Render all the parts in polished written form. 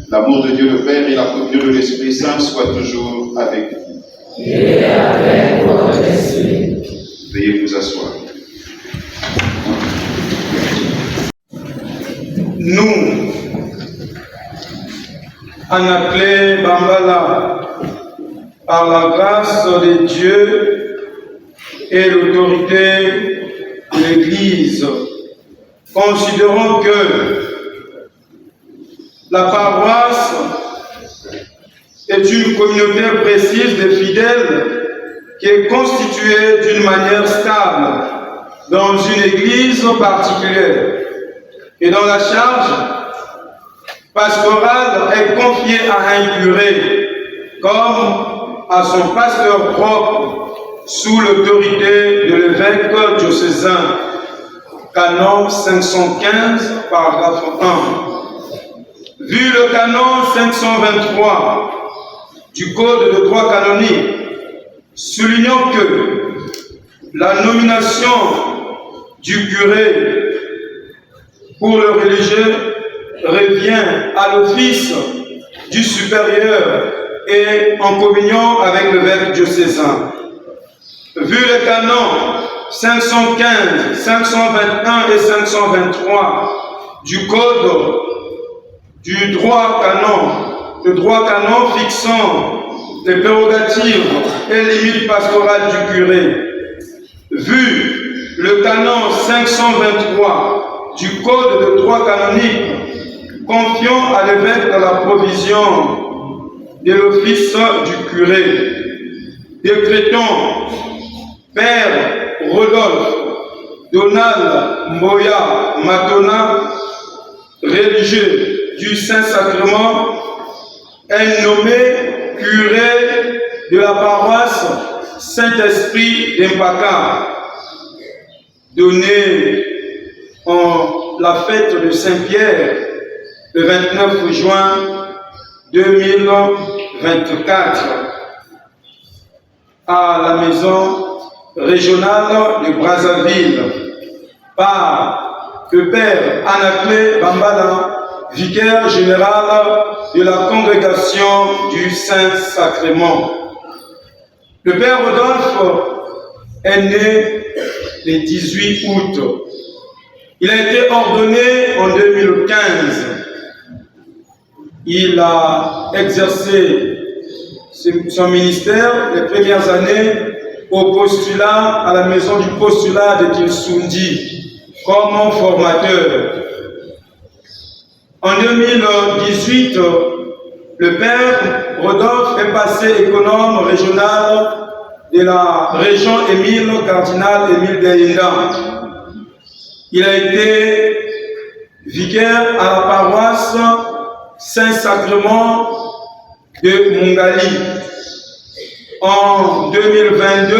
L'amour de Dieu le Père et la communion de l'Esprit Saint soient toujours avec vous. Et avec votre esprit. Veuillez vous asseoir. Nous, en appelé Bambala, par la grâce de Dieu, et l'autorité de l'Église. Considérons que la paroisse est une communauté précise de fidèles qui est constituée d'une manière stable dans une église particulière et dont la charge pastorale est confiée à un curé comme à son pasteur propre sous l'autorité de l'évêque diocésain. Canon 515, paragraphe 1. Vu le canon 523 du Code de droit canonique, soulignons que la nomination du curé pour le religieux revient à l'office du supérieur et en communion avec l'évêque diocésain. Vu les canons 515, 521 et 523 du Code du droit canon, le droit canon fixant les prérogatives et limites pastorales du curé. Vu le canon 523 du Code de droit canonique, confiant à l'évêque la provision de l'office du curé, décrétons Père Rodolphe Donald Mboya Matona, religieux du Saint-Sacrement, est nommé curé de la paroisse Saint-Esprit d'Empaka, donnée en la fête de Saint-Pierre le 29 juin 2024 à la maison régionale de Brazzaville par le père Anaclé Bambala, vicaire général de la congrégation du Saint-Sacrement. Le père Rodolphe est né le 18 août. Il a été ordonné en 2015. Il a exercé son ministère les premières années au postulat, à la maison du postulat de Kilsundi, comme formateur. En 2018, le père Rodolphe est passé économe régional de la région Émile Cardinal Émile Gaïnda. Il a été vicaire à la paroisse Saint-Sacrement de Mungali. En 2022,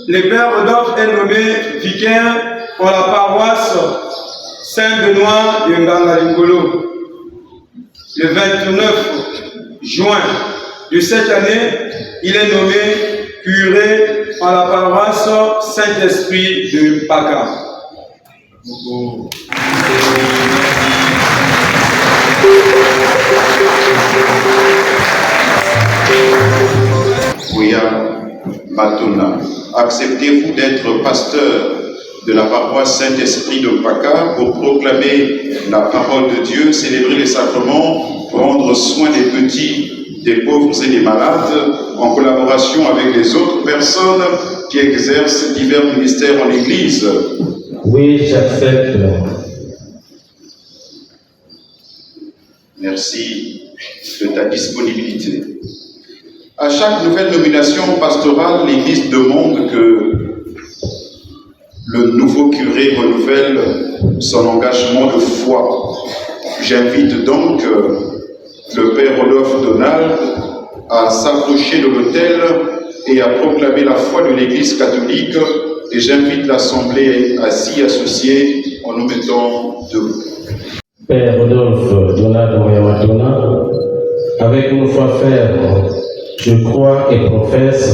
le père Rodolphe est nommé vicaire en la paroisse Saint-Benoît de Ngangalingolo. Le 29 juin de cette année, il est nommé curé en la paroisse Saint-Esprit de Paka. William Matona, acceptez-vous d'être pasteur de la paroisse Saint-Esprit de Paka pour proclamer la parole de Dieu, célébrer les sacrements, prendre soin des petits, des pauvres et des malades, en collaboration avec les autres personnes qui exercent divers ministères en l'Église? Oui, j'accepte. Merci de ta disponibilité. À chaque nouvelle nomination pastorale, l'Église demande que le nouveau curé renouvelle son engagement de foi. J'invite donc le père Rodolphe Donald à s'approcher de l'autel et à proclamer la foi de l'Église catholique, et j'invite l'Assemblée à s'y associer en nous mettant debout. Père Rodolphe Donald Moyamatona, avec une foi ferme, je crois et professe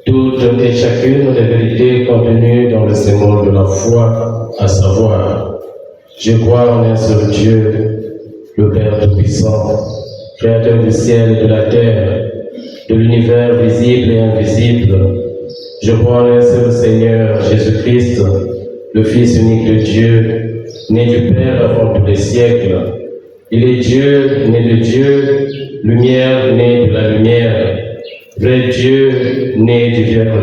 toutes et chacune des vérités contenues dans le symbole de la foi, à savoir, je crois en un seul Dieu, le Père Tout-Puissant, Créateur du ciel et de la terre, de l'univers visible et invisible. Je crois en un seul Seigneur, Jésus-Christ, le Fils unique de Dieu, né du Père avant tous les siècles. Il est Dieu, né de Dieu, lumière, née de la lumière, vrai Dieu, né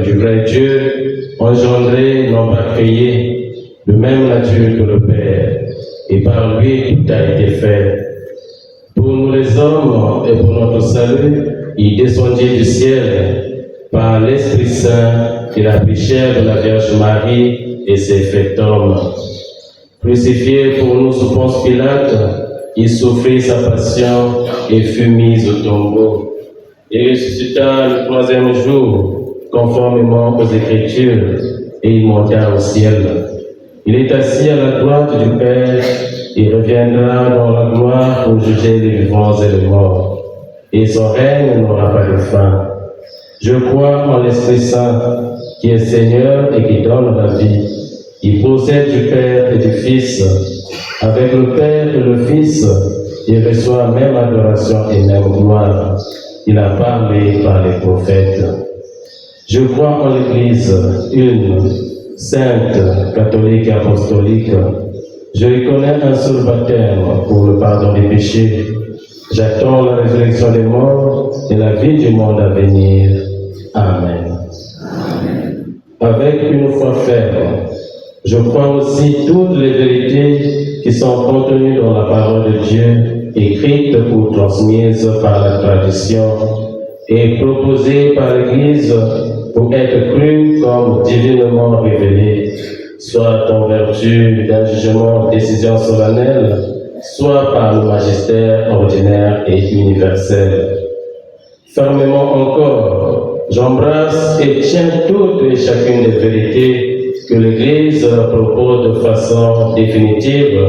du vrai Dieu, engendré, non pas créé, de même nature que le Père, et par lui tout a été fait. Pour nous les hommes et pour notre salut, il descendit du ciel par l'Esprit Saint et la chair de la Vierge Marie et s'est fait homme. Crucifié pour nous sous Ponce Pilate, il souffrit sa passion et fut mis au tombeau. Il ressuscita le troisième jour, conformément aux Écritures, et il monta au ciel. Il est assis à la droite du Père, il reviendra dans la gloire pour juger les vivants et les morts, et son règne n'aura pas de fin. Je crois en l'Esprit Saint, qui est Seigneur et qui donne la vie. Il procède du Père et du Fils. Avec le Père et le Fils, il reçoit même adoration et même gloire. Il a parlé par les prophètes. Je crois en l'Église, une, sainte, catholique et apostolique. Je reconnais un seul baptême pour le pardon des péchés. J'attends la résurrection des morts et la vie du monde à venir. Amen. Avec une foi ferme, je crois aussi toutes les vérités qui sont contenues dans la parole de Dieu, écrites ou transmises par la tradition et proposées par l'Église pour être crues comme divinement révélées, soit en vertu d'un jugement, décision solennelle, soit par le magistère ordinaire et universel. Fermement encore, j'embrasse et tiens toutes et chacune des vérités que l'Église propose de façon définitive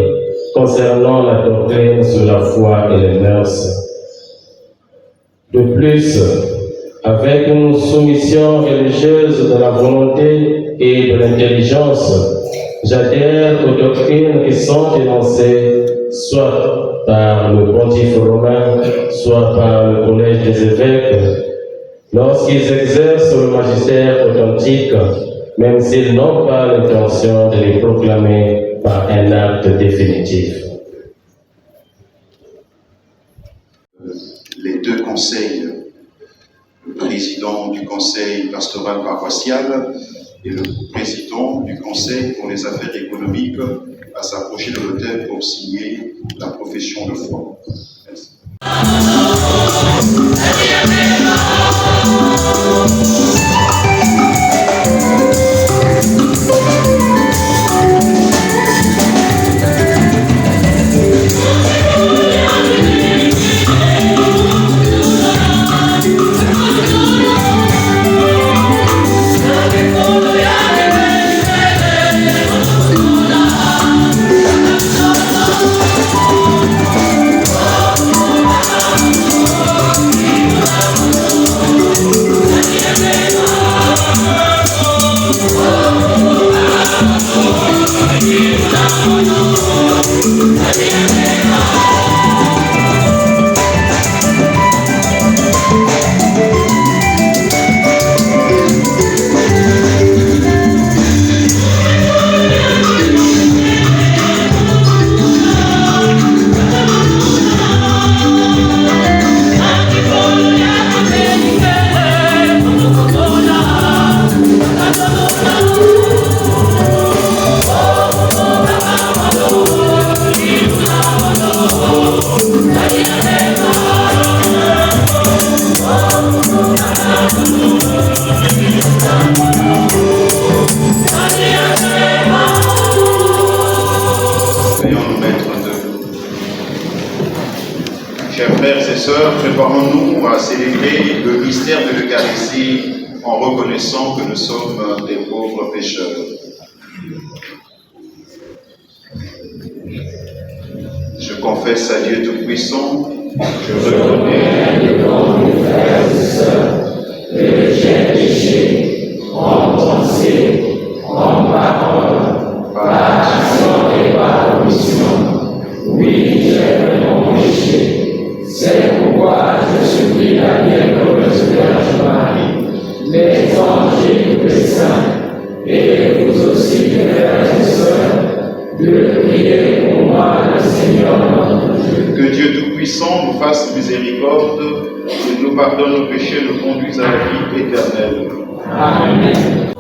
concernant la doctrine sur la foi et les mœurs. De plus, avec une soumission religieuse de la volonté et de l'intelligence, j'adhère aux doctrines qui sont énoncées soit par le pontife romain, soit par le collège des évêques, lorsqu'ils exercent le magistère authentique, même s'ils n'ont pas l'intention de les proclamer par un acte définitif. Les deux conseils, le président du conseil pastoral paroissial et le président du conseil pour les affaires économiques, à s'approcher de l'autel pour signer la profession de foi. Merci. Préparons-nous à célébrer le mystère de l'Eucharistie en reconnaissant que nous sommes des pauvres pécheurs. Je confesse à Dieu Tout-Puissant, je reconnais devant mes frères et sœurs que j'ai péché en pensée, en parole, par action et par omission. Oui, j'ai vraiment péché. C'est pourquoi je supplie la bienheureuse Vierge Marie, les anges et les saints, et vous aussi, frères et sœurs, de prier pour moi, le Seigneur notre Dieu. Que Dieu Tout-Puissant nous fasse miséricorde et nous pardonne nos péchés et nous conduise à la vie éternelle. Amen.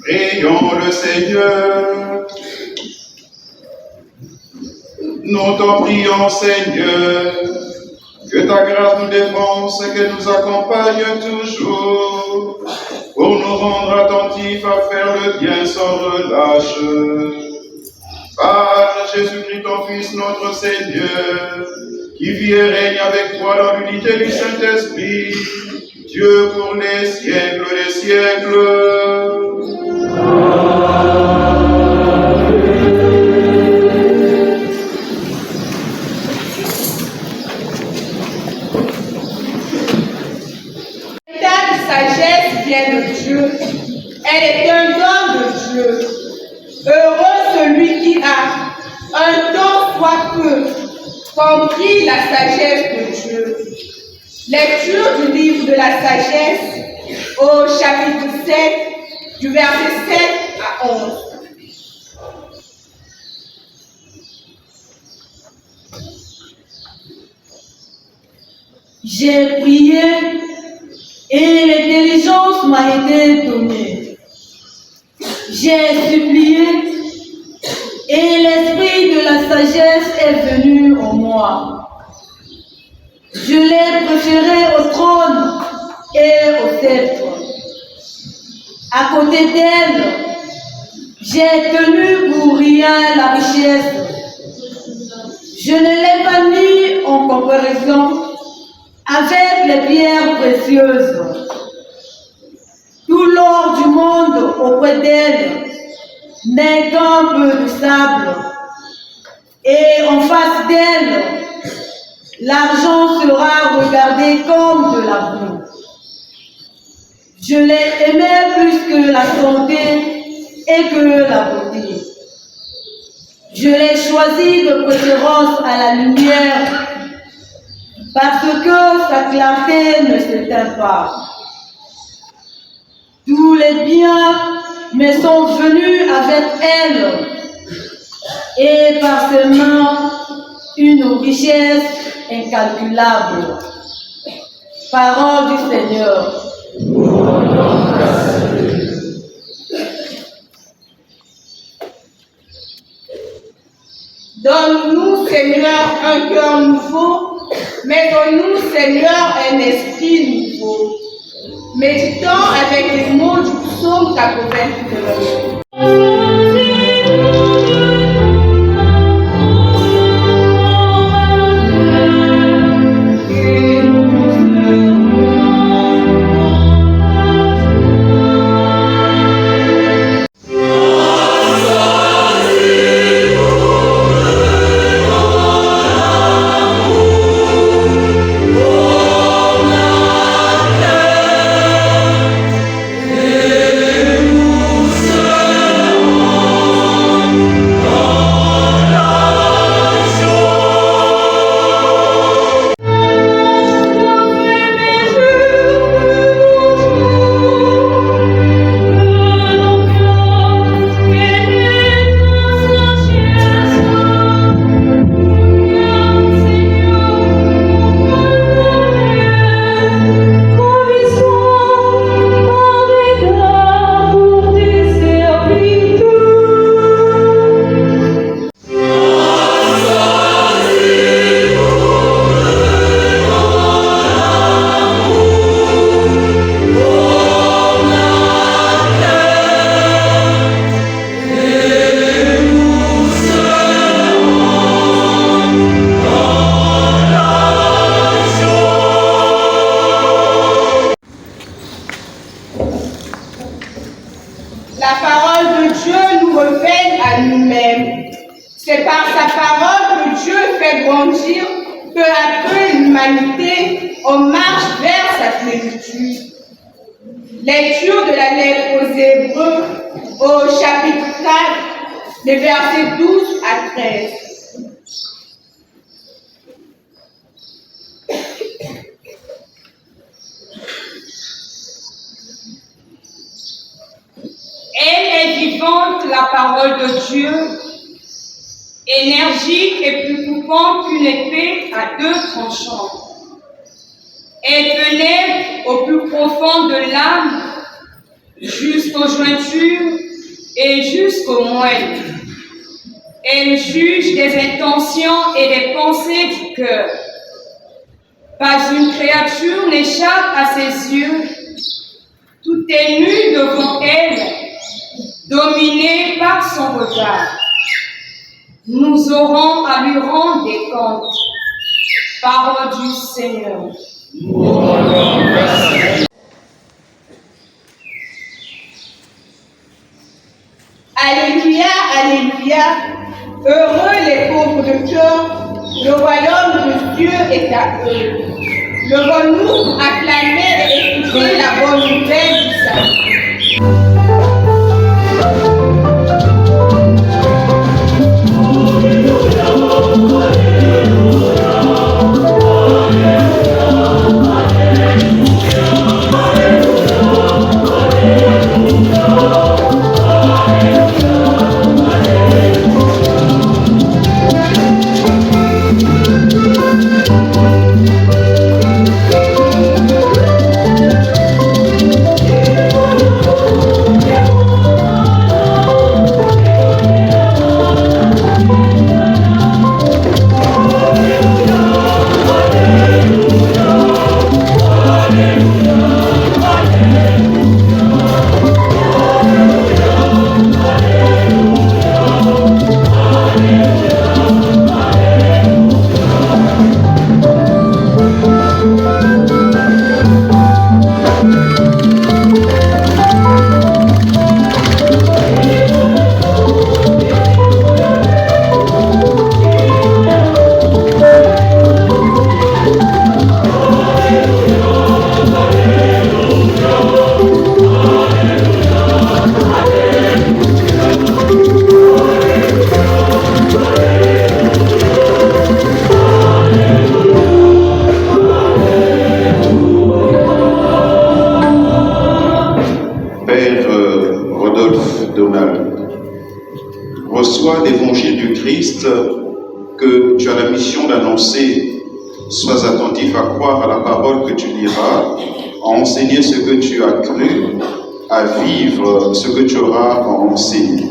Prions le Seigneur. Nous t'en prions, Seigneur, que ta grâce nous défense et qu'elle nous accompagne toujours, pour nous rendre attentifs à faire le bien sans relâche. Par Jésus-Christ, ton Fils, notre Seigneur, qui vit et règne avec toi dans l'unité du Saint-Esprit, Dieu pour les siècles des siècles. Sagesse vient de Dieu. Elle est un don de Dieu. Heureux celui qui a, un temps soit peu, compris la sagesse de Dieu. Lecture du livre de la sagesse au chapitre 7, du verset 7 à 11. J'ai prié et l'intelligence m'a été donnée. J'ai supplié et l'esprit de la sagesse est venu en moi. Je l'ai préféré au trône et au sceptre. À côté d'elle, j'ai tenu pour rien la richesse. Je ne l'ai pas mis en comparaison avec les pierres précieuses. Tout l'or du monde auprès d'elle n'est qu'un peu de sable. Et en face d'elle, l'argent sera regardé comme de la boue. Je l'ai aimé plus que la santé et que la beauté. Je l'ai choisi de préférence à la lumière, parce que sa clarté ne s'éteint pas. Tous les biens me sont venus avec elle, et par ses mains, une richesse incalculable. Parole du Seigneur. Donne-nous, Seigneur, un cœur nouveau, mais donne-nous, Seigneur, un esprit nouveau. Méditons avec les mots du psaume 89. La parole de Dieu nous révèle à nous-mêmes. C'est par sa parole que Dieu fait grandir peu à peu l'humanité en marche vers sa plénitude. Lecture de la lettre aux Hébreux au chapitre 4, les versets 12 à 13. Elle est vivante, la parole de Dieu, énergique et plus coupante qu'une épée à deux tranchants. Elle pénètre au plus profond de l'âme jusqu'aux jointures et jusqu'aux moelles. Elle juge des intentions et des pensées du cœur. Pas une créature n'échappe à ses yeux. Tout est nu devant elle, dominé par son regard. Nous aurons à lui rendre des comptes. Parole du Seigneur. Alléluia, alléluia. Heureux les pauvres de cœur, le royaume de Dieu est à eux. Levons-nous, acclamer et écouter la bonne nouvelle du salut. Reçois l'évangile du Christ que tu as la mission d'annoncer. Sois attentif à croire à la parole que tu liras, à enseigner ce que tu as cru, à vivre ce que tu auras enseigné.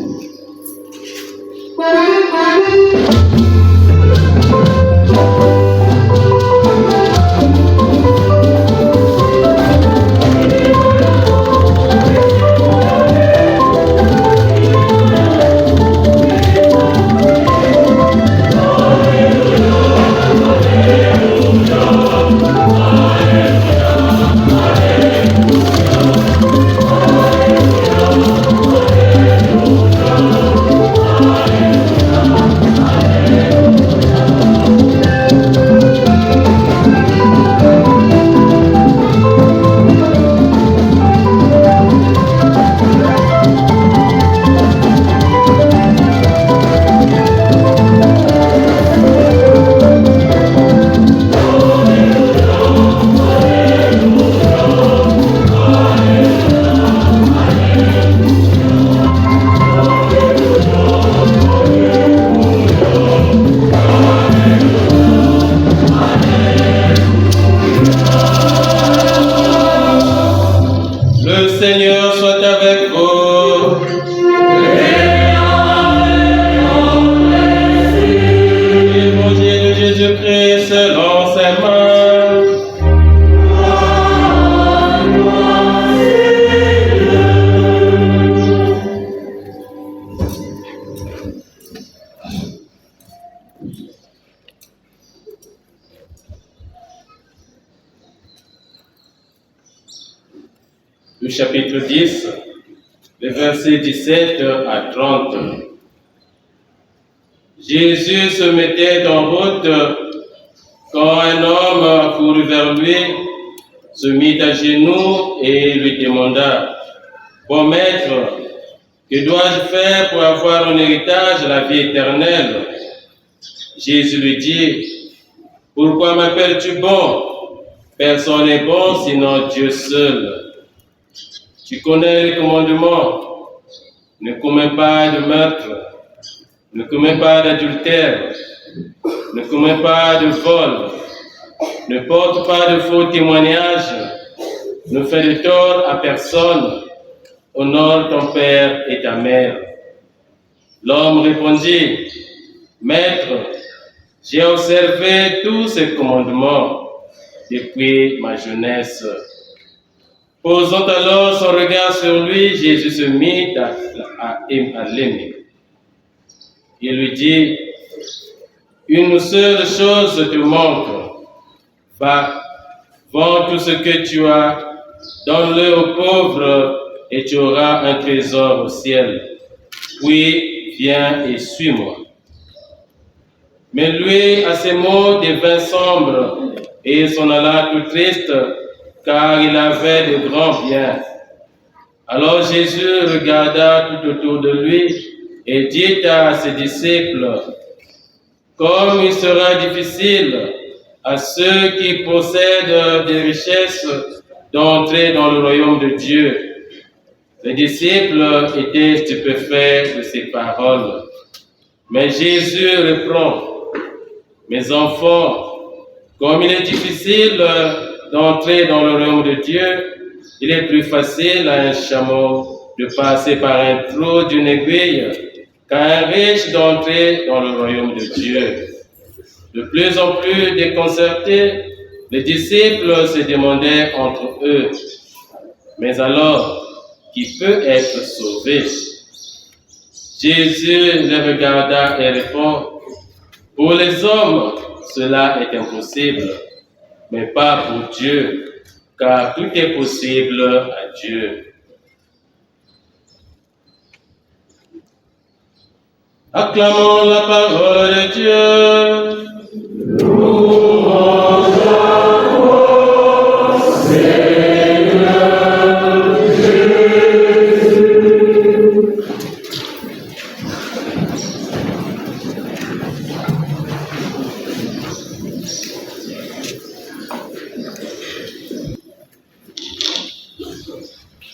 Du chapitre 10, les versets 17 à 30. Jésus se mettait en route quand un homme courut vers lui, se mit à genoux et lui demanda: « Bon maître, que dois-je faire pour avoir en héritage la vie éternelle ?» Jésus lui dit: « Pourquoi m'appelles-tu bon? Personne n'est bon sinon Dieu seul. Tu connais les commandements. Ne commets pas de meurtre, ne commets pas d'adultère, ne commets pas de vol, ne porte pas de faux témoignages, ne fais de tort à personne, honore ton père et ta mère. L'homme répondit, Maître, j'ai observé tous ces commandements depuis ma jeunesse. Posant alors son regard sur lui, Jésus se mit à l'aimer. Il lui dit, une seule chose te manque. Va, vends tout ce que tu as, donne-le aux pauvres et tu auras un trésor au ciel. Puis, viens et suis-moi. Mais lui, à ces mots, devint sombre et il s'en alla tout triste, car il avait de grands biens. Alors Jésus regarda tout autour de lui et dit à ses disciples, comme il sera difficile à ceux qui possèdent des richesses d'entrer dans le royaume de Dieu. Les disciples étaient stupéfaits de ces paroles. Mais Jésus reprend, mes enfants, comme il est difficile d'entrer dans le royaume de Dieu, il est plus facile à un chameau de passer par un trou d'une aiguille qu'à un riche d'entrer dans le royaume de Dieu. De plus en plus déconcertés, les disciples se demandaient entre eux, mais alors, qui peut être sauvé? Jésus les regarda et répond, pour les hommes, cela est impossible, mais pas pour Dieu, car tout est possible à Dieu. Acclamons la parole de Dieu. Louange à toi, Seigneur Jésus.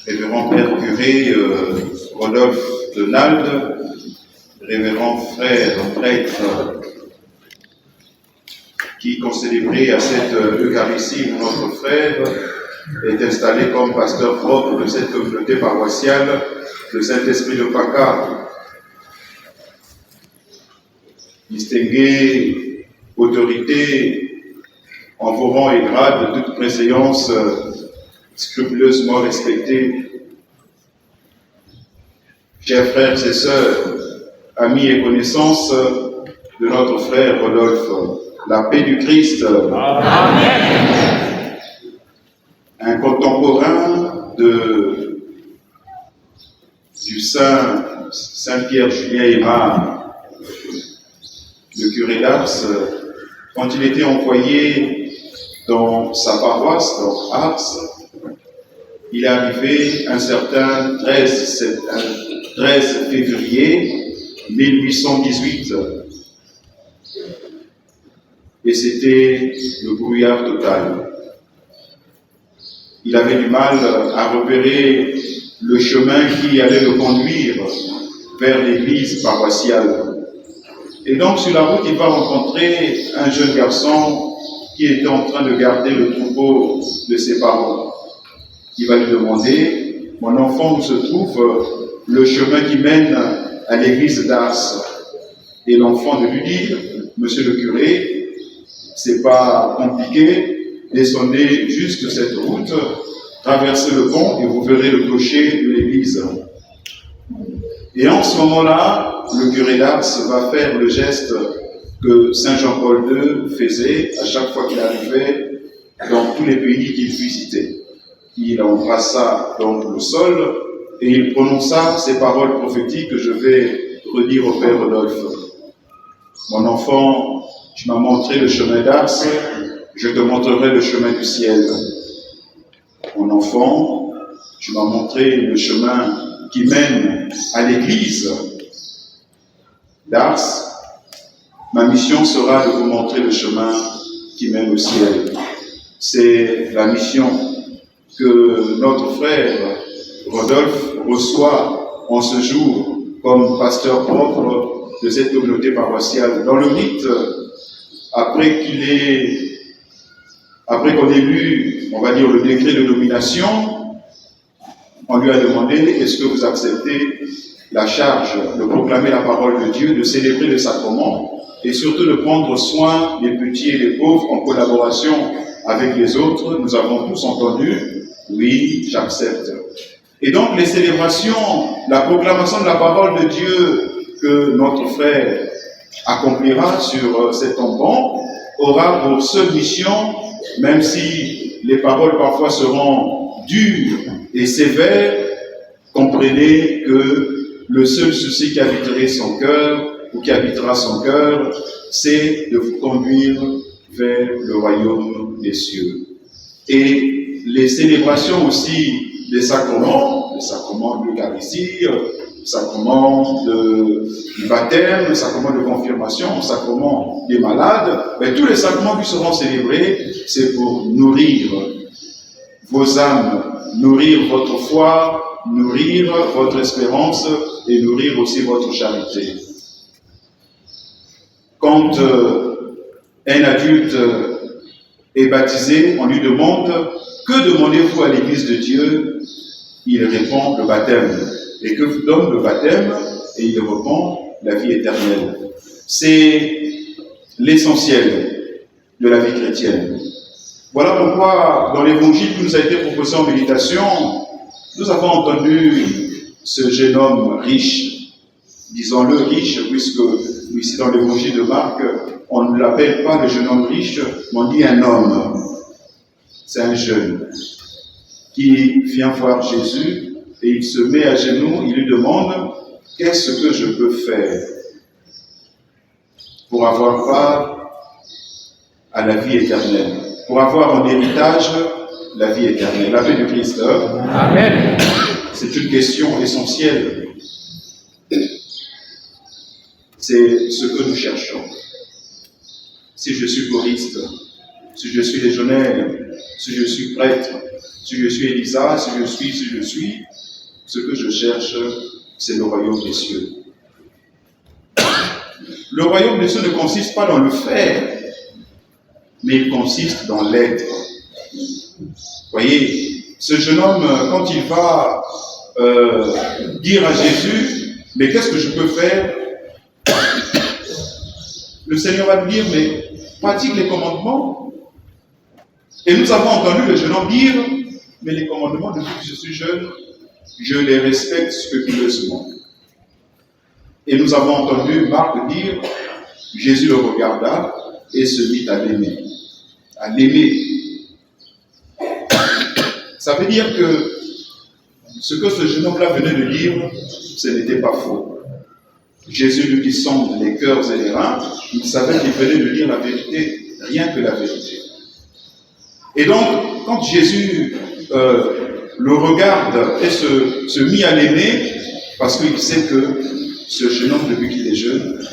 Révérend Père curé Rodolphe Donald, révérend frère prêtre qui, concélébré à cette Eucharistie où notre frère est installé comme pasteur propre de cette communauté paroissiale, le Saint-Esprit de Pâques. Distinguée autorité en vos rangs et grades de toute préséance scrupuleusement respectée, chers frères et sœurs, amis et connaissances de notre frère Rodolphe, la paix du Christ. Amen. Un contemporain du Saint-Pierre Julien Aymar, le curé d'Ars, quand il était envoyé dans sa paroisse, dans Ars, il est arrivé un certain 13 février 1818. Et c'était le brouillard total. Il avait du mal à repérer le chemin qui allait le conduire vers l'église paroissiale. Et donc sur la route, il va rencontrer un jeune garçon qui était en train de garder le troupeau de ses parents. Il va lui demander, mon enfant, où se trouve le chemin qui mène à l'église d'Ars? Et l'enfant de lui dire, monsieur le curé, c'est pas compliqué, descendez juste cette route, traversez le pont et vous verrez le clocher de l'église. Et en ce moment-là, le curé d'Ars va faire le geste que Saint Jean-Paul II faisait à chaque fois qu'il arrivait dans tous les pays qu'il visitait. Il embrassa donc le sol et il prononça ces paroles prophétiques que je vais redire au Père Rodolphe. Mon enfant, tu m'as montré le chemin d'Ars, je te montrerai le chemin du ciel. Mon enfant, tu m'as montré le chemin qui mène à l'église d'Ars. Ma mission sera de vous montrer le chemin qui mène au ciel. C'est la mission que notre frère Rodolphe reçoit en ce jour comme pasteur propre de cette communauté paroissiale. Dans le rite, après qu'on ait lu, on va dire, le décret de nomination, On lui a demandé, est-ce que vous acceptez la charge de proclamer la parole de Dieu, de célébrer le sacrement et surtout de prendre soin des petits et des pauvres en collaboration avec les autres? Nous avons tous entendu, oui, j'accepte. Et donc les célébrations, la proclamation de la parole de Dieu que notre frère accomplira sur cet tombant aura pour seule mission, même si les paroles parfois seront dures et sévères, comprenez que le seul souci qui habiterait son cœur ou qui habitera son cœur, c'est de vous conduire vers le royaume des cieux. Et les célébrations aussi des sacrements, le sacrement de l'Eucharistie, le sacrement du baptême, le sacrement de confirmation, le sacrement des malades, mais tous les sacrements qui seront célébrés, c'est pour nourrir vos âmes, nourrir votre foi, nourrir votre espérance et nourrir aussi votre charité. Quand un adulte est baptisé, on lui demande « Que demandez-vous à l'Église de Dieu ?» Il répond « Le baptême ». Et que vous donne le baptême? Et il répond « La vie éternelle ». C'est l'essentiel de la vie chrétienne. Voilà pourquoi, dans l'évangile qui nous a été proposé en méditation, nous avons entendu ce jeune homme riche, disons-le riche, puisque ici dans l'évangile de Marc, on ne l'appelle pas le jeune homme riche, mais on dit un homme. C'est un jeune qui vient voir Jésus et il se met à genoux, il lui demande « Qu'est-ce que je peux faire pour avoir part à la vie éternelle, pour avoir en héritage la vie éternelle, la paix du Christ ?» Amen. C'est une question essentielle. C'est ce que nous cherchons. Si je suis choriste, si je suis légionnaire, si je suis prêtre, si je suis Élisa, si je suis, ce que je cherche, c'est le royaume des cieux. Le royaume des cieux ne consiste pas dans le faire, mais il consiste dans l'être. Voyez, ce jeune homme, quand il va dire à Jésus, mais qu'est-ce que je peux faire? Le Seigneur va lui dire, mais pratique les commandements. Et nous avons entendu le jeune homme dire, mais les commandements, depuis que je suis jeune, je les respecte scrupuleusement. Et nous avons entendu Marc dire, Jésus le regarda et se mit à l'aimer. À l'aimer. Ça veut dire que ce que ce jeune homme-là venait de dire, ce n'était pas faux. Jésus lui qui sonde les cœurs et les reins, il savait qu'il venait de dire la vérité, rien que la vérité. Et donc, quand Jésus le regarde et se mit à l'aimer, parce qu'il sait que ce jeune homme, depuis qu'il est jeune,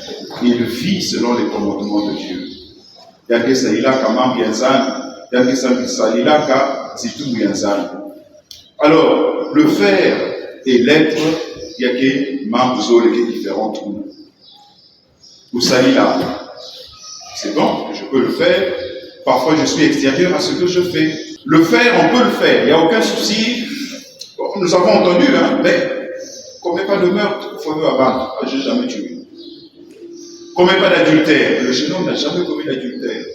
il vit selon les commandements de Dieu. Alors, le faire et l'être, il y a des membres qui sont différents. Vous savez là, c'est bon, je peux le faire. Parfois, je suis extérieur à ce que je fais. Le faire, on peut le faire, il n'y a aucun souci. Nous avons entendu, mais commets pas de meurtre, il faut me abattre. Je n'ai jamais tué. Commets pas d'adultère. Le jeune homme n'a jamais commis d'adultère.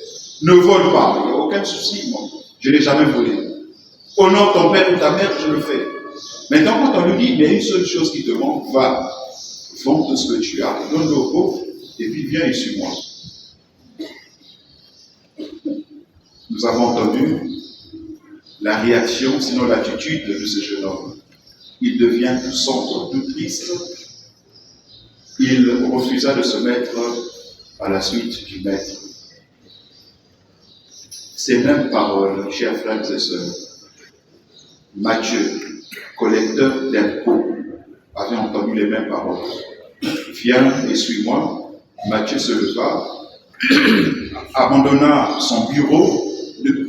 Ne vole pas, il n'y a aucun souci, moi. Je n'ai jamais volé. Honore ton père ou ta mère, je le fais. Maintenant, quand on lui dit, il y a une seule chose qui te manque, va, vends tout ce que tu as, donne-le aux pauvres, et puis viens et suis-moi. Nous avons entendu la réaction, sinon l'attitude de ce jeune homme. Il devient tout sombre, tout triste. Il refusa de se mettre à la suite du maître. Ces mêmes paroles, chers frères et sœurs, Matthieu, collecteur d'impôts, avait entendu les mêmes paroles. Viens et suis-moi. Matthieu se leva, abandonna son bureau de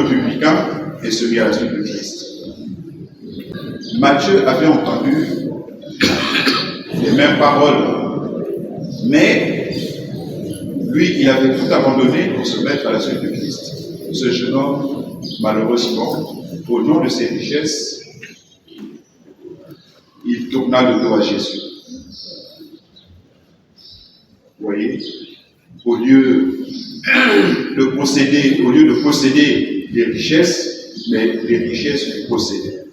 publicain et se mit à la suite de Christ. Matthieu avait entendu les mêmes paroles, mais lui, il avait tout abandonné pour se mettre à la suite de Christ. Ce jeune homme, malheureusement, au nom de ses richesses, il tourna le dos à Jésus. Vous voyez, au lieu de posséder des richesses, mais les richesses lui possédaient.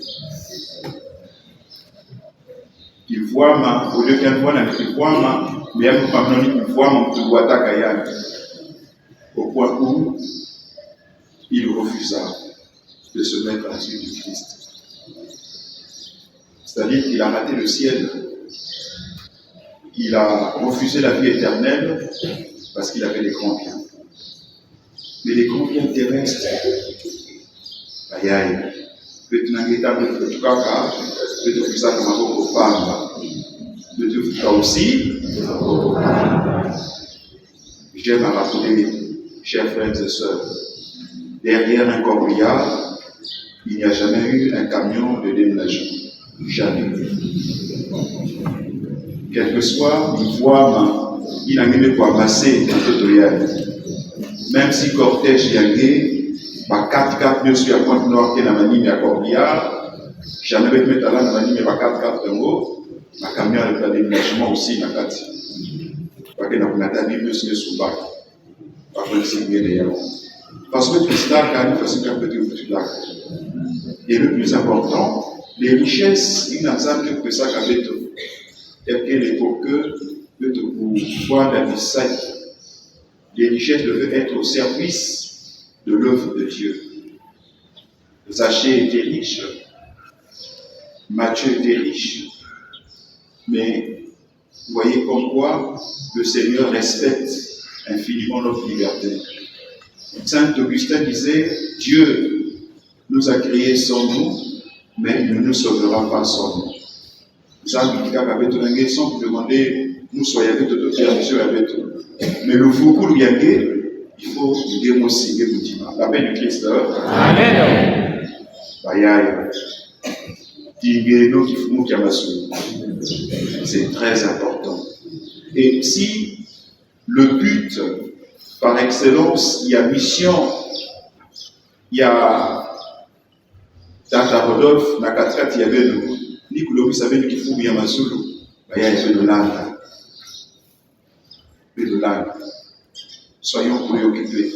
Il voit, au lieu qu'un voit, il voit, mais il voit, au point où il refusa de se mettre à la suite du Christ. C'est-à-dire qu'il a raté le ciel. Il a refusé la vie éternelle parce qu'il avait les grands biens. Mais les grands biens terrestres, aussi, j'aime à rappeler, chers frères et sœurs, derrière un corbillard, il n'y a jamais eu un camion de déménagement. Jamais. Quel que soit une fois, il a mis pour amasser un tutoriel. Même si cortège y a gagné, 4x4 mieux sur la pointe nord qui est la manie mais à corbillard, jamais vais mettre là la manie mais 4x4 en haut, ma camion avec le déménagement aussi na kati. Parce que nous avons mis plus que sous bac. Pas que c'est bien d'ailleurs. Parce que tout ça, quand il faut se petit peu là. Et le plus important, les richesses, il n'y a que ça qu'avec tout. Et que les coqueux de pouvoir dans les sacs. Les richesses devaient être au service de l'œuvre de Dieu. Zachée était riche, Matthieu était riche, mais vous voyez comme quoi le Seigneur respecte infiniment notre liberté. Saint Augustin disait, Dieu nous a créés sans nous, mais il ne nous sauvera pas sans nous. Jean Bidika avait tout l'engagé sans vous demander, nous soyons avec tout monsieur avec tout. Mais le foucault lui a dit, il faut nous dire aussi, la paix du Christ. Amen. C'est très important. Et si le but, par excellence, il y a mission, il y a Tata Rodolphe, Nakatrat, il y avait le Nicolas, vous savez qu'il faut bien Masulu, il y avait de l'âme. De l'âme. Soyons préoccupés.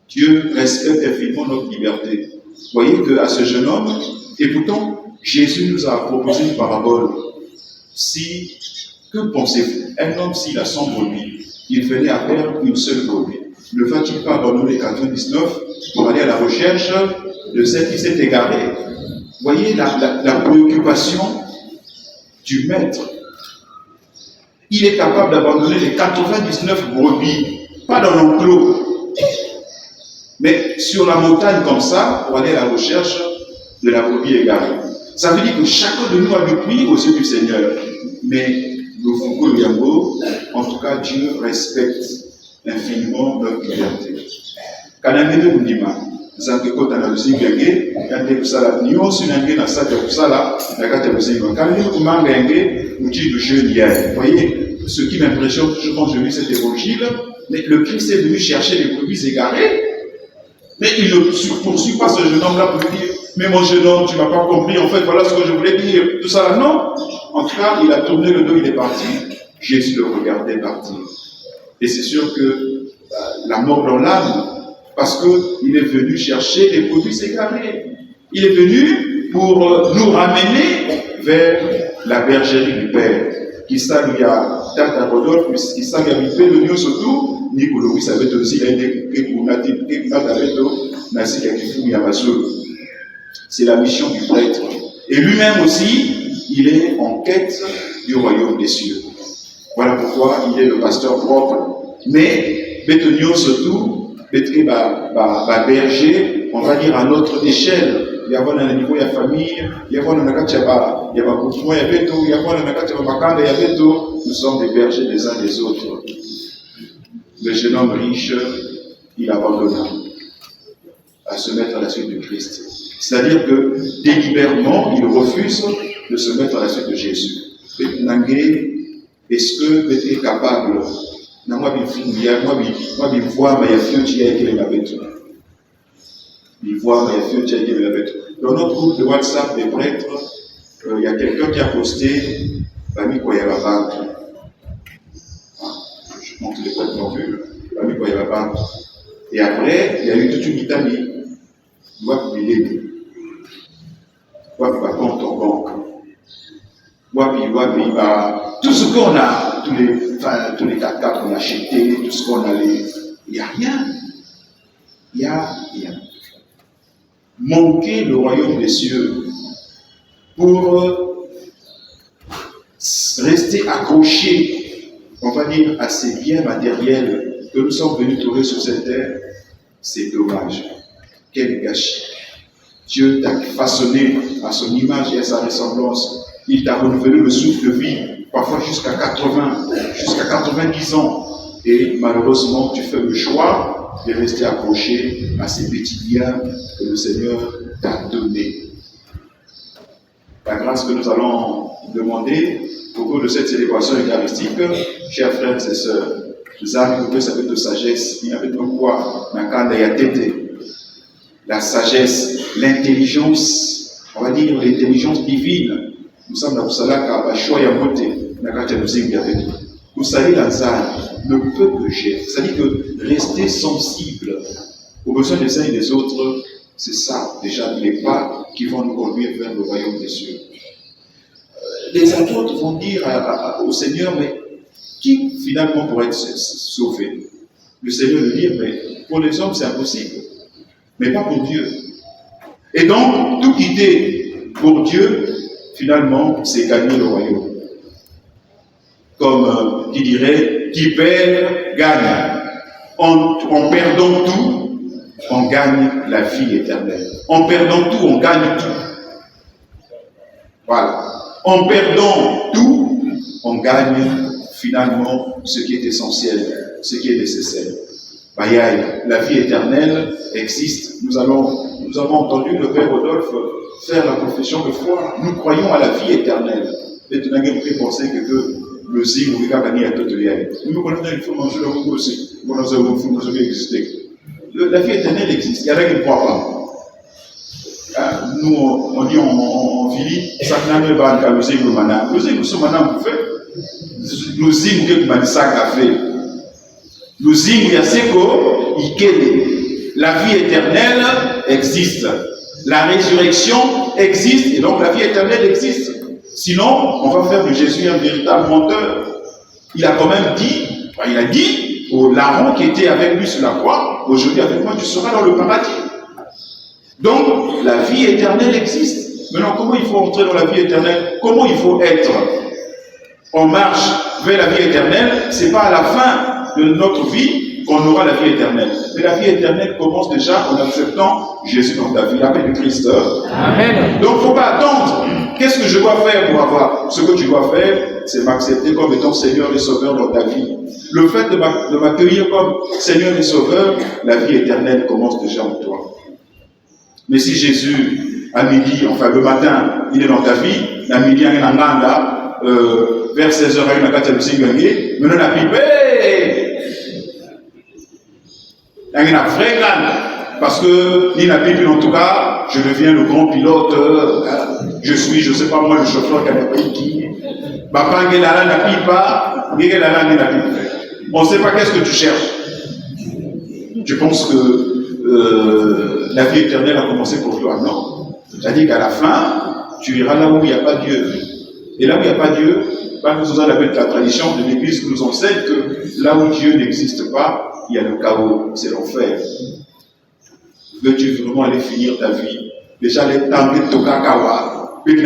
Dieu respecte infiniment notre liberté. Vous voyez qu'à ce jeune homme, et pourtant, Jésus nous a proposé une parabole. Que pensez-vous? Un homme, s'il a 100 brebis, il venait à perdre une seule brebis. Ne va-t-il pas abandonner les 99 pour aller à la recherche de celle qui s'est égarée? Vous voyez la préoccupation du maître. Il est capable d'abandonner les 99 brebis, pas dans l'enclos, mais sur la montagne comme ça, pour aller à la recherche de la brebis égarée. Ça veut dire que chacun de nous a le prix aux yeux du Seigneur. Mais nous Foucault Liambo, en tout cas, Dieu respecte infiniment notre liberté. Quand on est de Mounima, nous avons dit que nous sommes gagés, quand nous sommes gagés, nous sommes gagés dans cette salle-là, quand nous sommes gagés, quand nous sommes gagés, nous disons que je n'y. Vous voyez, ce qui m'impressionne toujours quand je lis cet évangile, mais le Christ est venu chercher les brebis égarées, mais il ne poursuit pas ce jeune homme-là pour lui dire, mais mon jeune homme, tu ne m'as pas compris, en fait, voilà ce que je voulais dire, tout ça là, non. En tout cas, il a tourné le dos, il est parti. Jésus le regardait partir. Et c'est sûr que la mort dans l'âme, parce qu'il est venu chercher les brebis égarées. Il est venu pour nous ramener vers la bergerie du Père. Qui s'allie à Tata Rodolphe, qui s'allie à Mipé, le Dieu surtout, Nicolas, vous savez aussi, il a été c'est la mission du prêtre. Et lui-même aussi, il est en quête du royaume des cieux. Voilà pourquoi il est le pasteur propre. Mais, Bétonio surtout, berger, on va dire à notre échelle. Il y a un niveau, il y a famille, il y a nous sommes des bergers les uns des autres. Le jeune homme riche, il abandonna à se mettre à la suite du Christ. C'est-à-dire que délibérément, il refuse de se mettre à la suite de Jésus. Est-ce que tu es capable? Il voit, dans notre groupe de WhatsApp des prêtres, il y a quelqu'un qui a posté Bami Koyababang. Je montre les prêtres non plus. Bami Koyababang. Et après, il y a eu toute une litanie. Il doit publier. Il doit pas compte en banque. Tout ce qu'on a, tous les 4x4 qu'on a achetés, tout ce qu'on a, il n'y a rien. Il n'y a rien. Manquer le royaume des cieux pour rester accroché, on va dire, à ces biens matériels que nous sommes venus trouver sur cette terre, c'est dommage. Quel gâchis. Dieu t'a façonné à son image et à sa ressemblance. Il t'a renouvelé le souffle de vie, parfois jusqu'à 80, jusqu'à 90 ans. Et malheureusement, tu fais le choix de rester accroché à ces petits biens que le Seigneur t'a donnés. La grâce que nous allons demander au cours de cette célébration eucharistique, chers frères et sœurs, nous avons que ça veut de sagesse, il y avait donc quoi? La sagesse, l'intelligence, on va dire l'intelligence divine. Nous sommes dans le salaka, Bachoya Mote, Nakata Muzinga. Vous savez, Lazare, le peu que j'ai, c'est-à-dire que rester sensible aux besoins des uns et des autres, c'est ça, déjà, les pas qui vont nous conduire vers le royaume des cieux. Les apôtres vont dire au Seigneur, mais qui finalement pourrait être sauvé? Le Seigneur lui dit, mais pour les hommes, c'est impossible, mais pas pour Dieu. Et donc, tout quitter pour Dieu, finalement, c'est gagner le royaume. Comme qui dirait, qui perd, gagne. En perdant tout, on gagne la vie éternelle. En perdant tout, on gagne tout. Voilà. En perdant tout, on gagne finalement ce qui est essentiel, ce qui est nécessaire. La vie éternelle existe. Nous avons entendu le Père Rodolphe faire la confession de foi. Nous croyons à la vie éternelle. Et tu n'as pas pu penser que le zing ou le gagné à tout le nous connaissons une fois manger le goût aussi. Nous avons existé. La vie éternelle existe. Il y en a qui ne croient pas. Nous, on dit en Philly, ça n'a pas de le zing ou le mana. Le zing ou ce mana, vous faites. Le zing ou le mana, ça a fait. Le zing ou yaseko, ikele. La vie éternelle existe. La résurrection existe et donc la vie éternelle existe. Sinon, on va faire de Jésus un véritable menteur. Il a quand même dit, il a dit au larron qui était avec lui sur la croix, aujourd'hui avec moi tu seras dans le paradis. Donc, la vie éternelle existe. Maintenant, comment il faut entrer dans la vie éternelle? Comment il faut être en marche vers la vie éternelle? Ce n'est pas à la fin de notre vie qu'on aura la vie éternelle. Mais la vie éternelle commence déjà en acceptant Jésus dans ta vie, l'appel du Christ. Amen. Donc, il ne faut pas attendre. Qu'est-ce que je dois faire pour avoir? Ce que tu dois faire, c'est m'accepter comme étant Seigneur et Sauveur dans ta vie. Le fait de m'accueillir comme Seigneur et Sauveur, la vie éternelle commence déjà en toi. Mais si Jésus, à midi, enfin le matin, il est dans ta vie, à midi, il y a un manda, vers 16h, il y a un gâteau de gagné, mais on a pipé. Il y a un vrai gagne. Parce que, ni la Bible, en tout cas, je deviens le grand pilote, je suis, je ne sais pas moi, le chauffeur qui a pris qui. Papa, on ne sait pas qu'est-ce que tu cherches. Je pense que la vie éternelle a commencé pour toi, non? C'est-à-dire qu'à la fin, tu iras là où il n'y a pas Dieu. Et là où il n'y a pas Dieu, nous avons la tradition de l'Église qui nous enseigne que là où Dieu n'existe pas, il y a le chaos, c'est l'enfer. Veux-tu vraiment aller finir ta vie? Déjà, les temps de Tokakawa, puis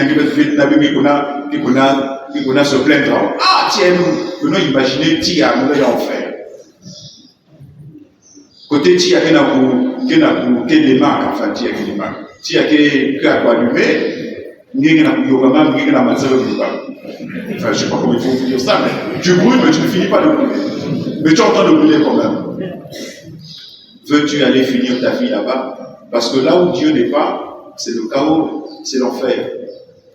qu'on a se plaindre. Ah, tiens, nous imaginez Tia, nous allons enfer. Côté Tia, qui n'a des marques, enfin, Tia qui des marques. Tia qui a quoi allumer, ni n'a pas ni n'a pas de enfin, je ne sais pas comment il faut dire ça, mais tu brûles, mais tu ne finis pas de brûler. Mais tu es en train de brûler quand même. Veux-tu aller finir ta vie là-bas? Parce que là où Dieu n'est pas, c'est le chaos, c'est l'enfer.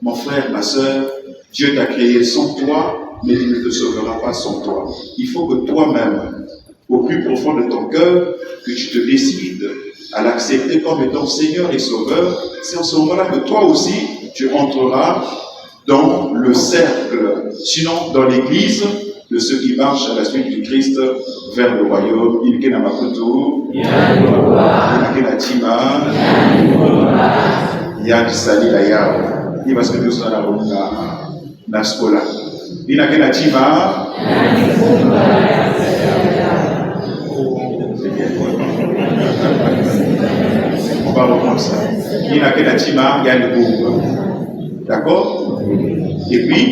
Mon frère, ma soeur, Dieu t'a créé sans toi, mais il ne te sauvera pas sans toi. Il faut que toi-même, au plus profond de ton cœur, que tu te décides à l'accepter comme étant Seigneur et Sauveur, c'est en ce moment-là que toi aussi, tu entreras dans le cercle, sinon dans l'église de ceux qui marchent à la suite du Christ vers le royaume. Il y a Makoto, il y a Tima, il y a Salilaya, il va se mettre sur la scola. Il y a Tima, on va reprendre ça. Il y a Tima, il y a le groupe. D'accord? Et puis,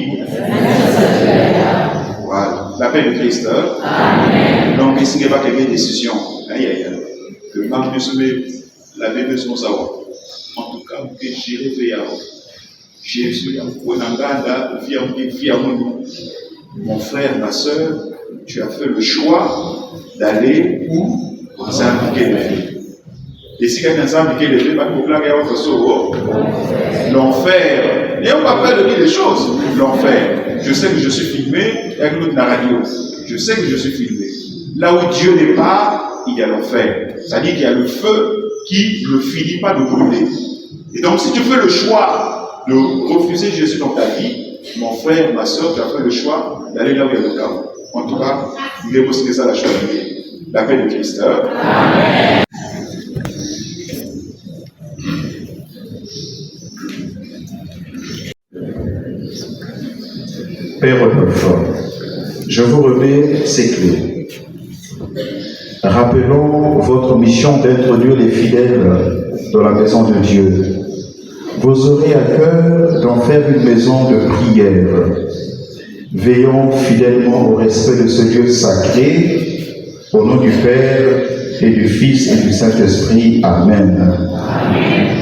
voilà, la paix de Christ. Amen. Donc, ici, il n'y a pas de décision. Aïe, aïe, aïe. Que Marc la Bible sans savoir. En tout cas, que j'irai vers Jésus, mon frère, ma soeur, tu as fait le choix d'aller où s'impliquer le vie. Et si quelqu'un s'implique le vie, l'enfer. Et on va pas de dire les choses. L'enfer. Je sais que je suis filmé avec l'autre la radio. Je sais que je suis filmé. Là où Dieu n'est pas, il y a l'enfer. C'est-à-dire qu'il y a le feu qui ne finit pas de brûler. Et donc, si tu fais le choix de refuser Jésus dans ta vie, mon frère, ma soeur, tu as fait le choix d'aller là où il y a le chaos. En tout cas, il est possible que ça la chose. La paix de Christ. Amen. Père Rodolphe, je vous remets ces clés. Rappelons votre mission d'introduire les fidèles dans la maison de Dieu. Vous aurez à cœur d'en faire une maison de prière. Veillons fidèlement au respect de ce Dieu sacré, au nom du Père et du Fils et du Saint-Esprit. Amen. Amen.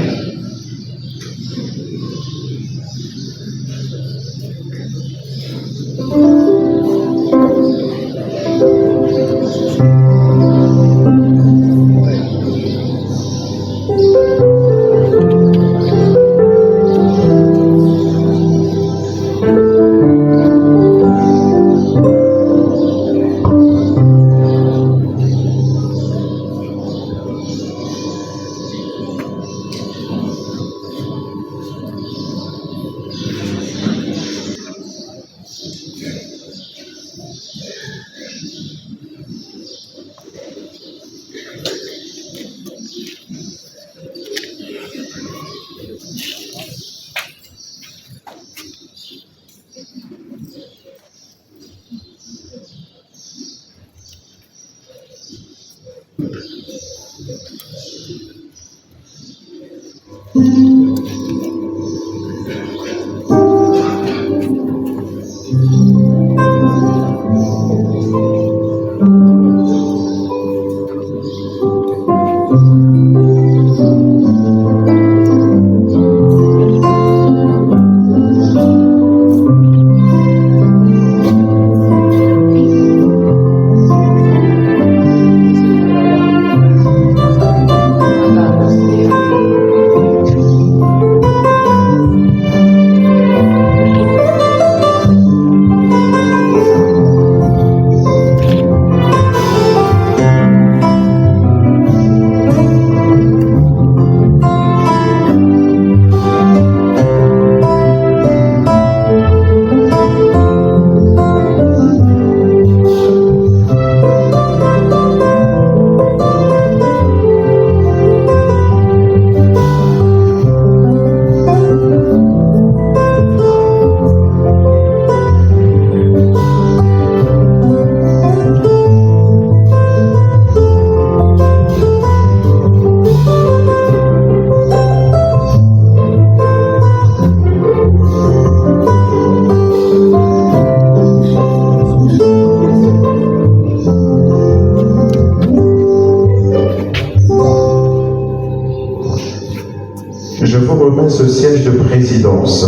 Je vous remets ce siège de présidence.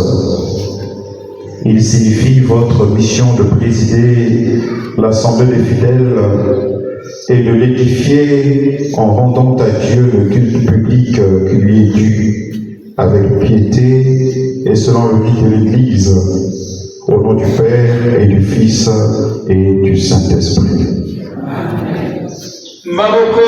Il signifie votre mission de présider l'Assemblée des fidèles et de l'édifier en rendant à Dieu le culte public qui lui est dû, avec piété et selon le lit de l'Église, au nom du Père et du Fils et du Saint-Esprit. Maboko.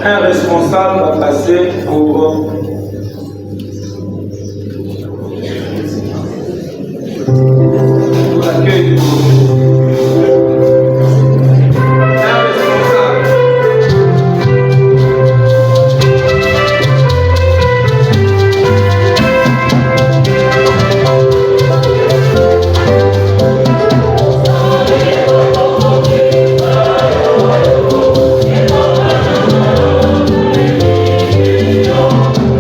Un responsable va passer pour l'accueil. Oh,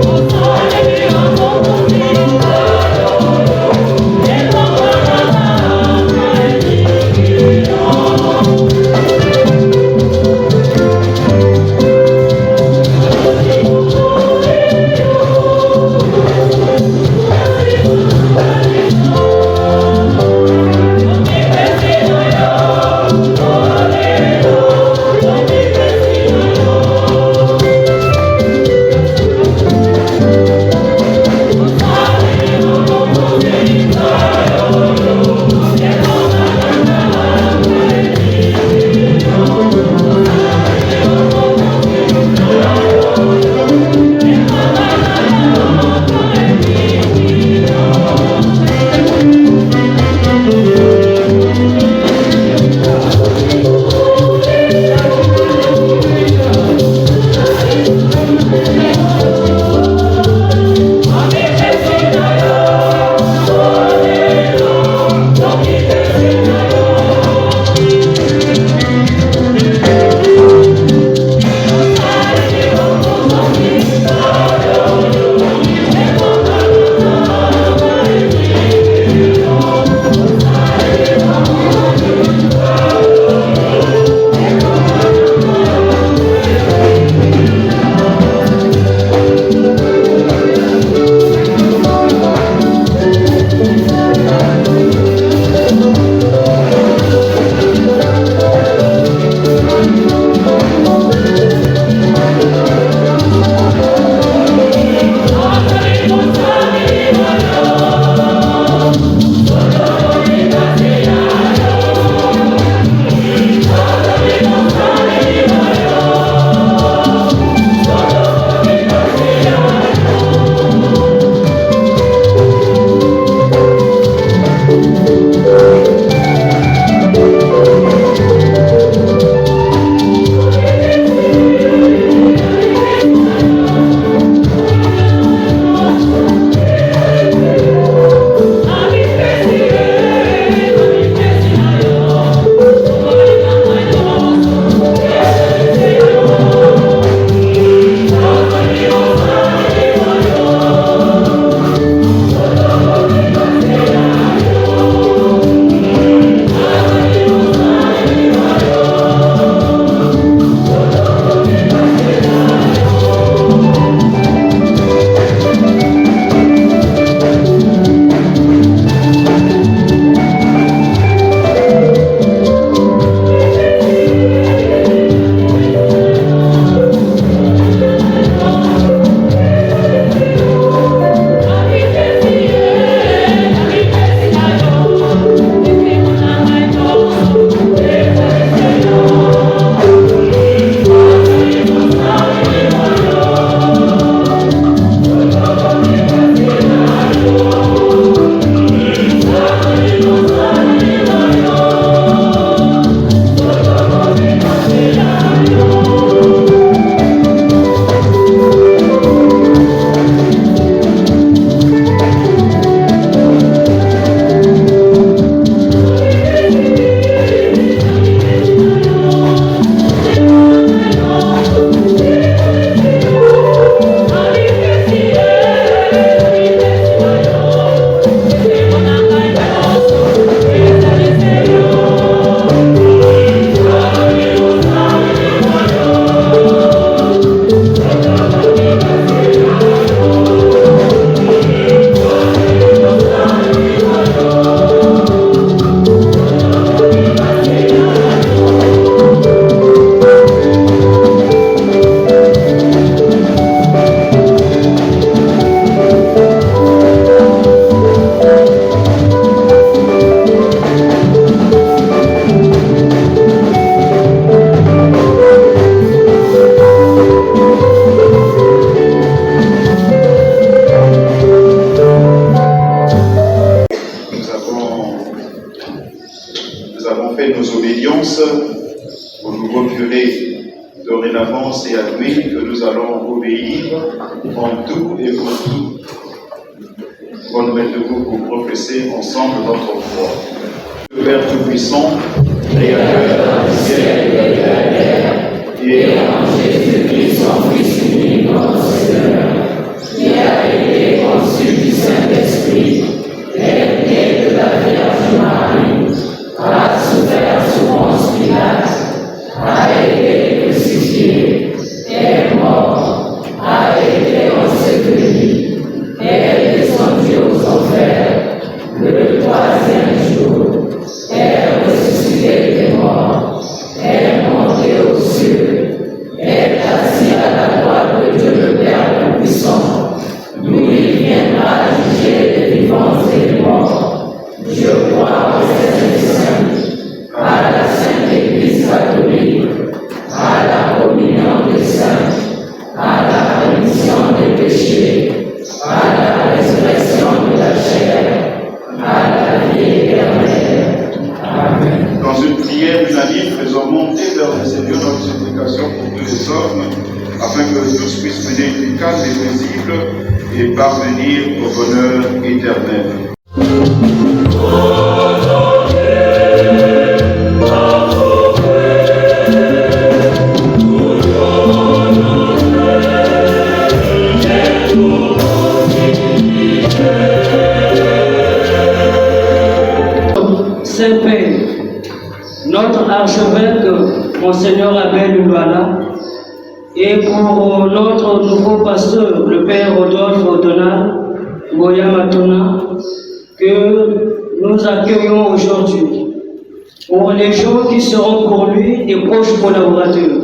curé. Dorénavant, c'est à lui que nous allons obéir en tout et pour tout. Remettez-vous pour professer ensemble notre foi. Le Père Tout-Puissant, Créateur du ciel et de la terre, et en Jésus-Christ, son Fils unique, notre Seigneur, qui a été conçu du Saint-Esprit, est né de la Vierge Marie, a souffert sous Ponce Pilate, a été crucifié, est mort, a été enseveli, est descendu aux enfers, le troisième jour, est ressuscité des morts, est monté aux cieux, est assis à la droite de Dieu le Père Tout-Puissant, d'où il viendra juger les vivants et les morts. Je crois au Saint-Esprit, à la Sainte Église catholique, à la communion des saints, à la rémission des péchés, à la résurrection de la chair, à la vie éternelle. Amen. Dans une prière unanime, faisons monter vers le Seigneur notre supplication pour tous les hommes, afin que tous puissent mener une vie calme et paisible et parvenir au bonheur éternel. Saint-Père, notre archevêque, Monseigneur Abel Luala, et pour notre nouveau pasteur, le Père Rodolphe Donald Moya Matona, que nous accueillons aujourd'hui, pour les gens qui seront pour lui des proches collaborateurs,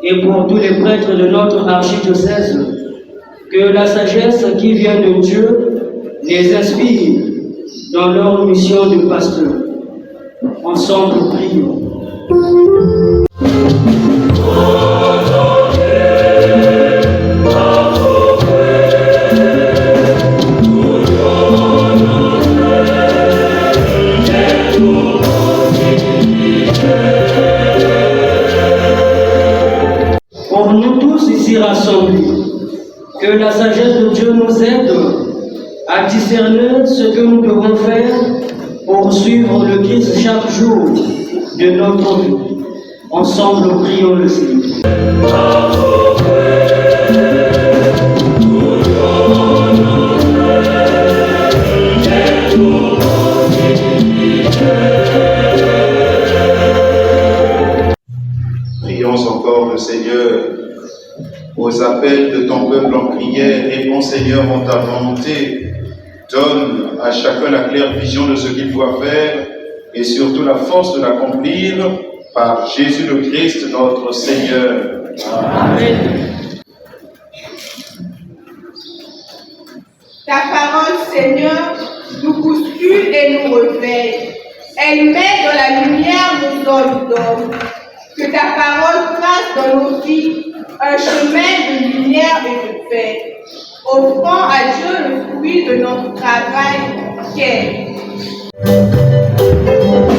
et pour tous les prêtres de notre archidiocèse, que la sagesse qui vient de Dieu les inspire dans leur mission de pasteur. Ensemble, prions. Pour nous tous ici rassemblés, que la sagesse de Dieu nous aide à discerner ce que nous devons faire pour suivre le Christ chaque jour de notre vie. Ensemble, prions le Seigneur. Prions encore le Seigneur. Aux appels de ton peuple en prière, réponds Seigneur en ta volonté. Donne à chacun la claire vision de ce qu'il doit faire et surtout la force de l'accomplir par Jésus le Christ, notre Seigneur. Amen. Ta parole, Seigneur, nous bouscule et nous réveille. Elle met dans la lumière nos hommes d'hommes. Que ta parole trace dans nos vies un chemin de lumière et de paix. Offrons à Dieu le fruit de notre travail qu'est. Amen.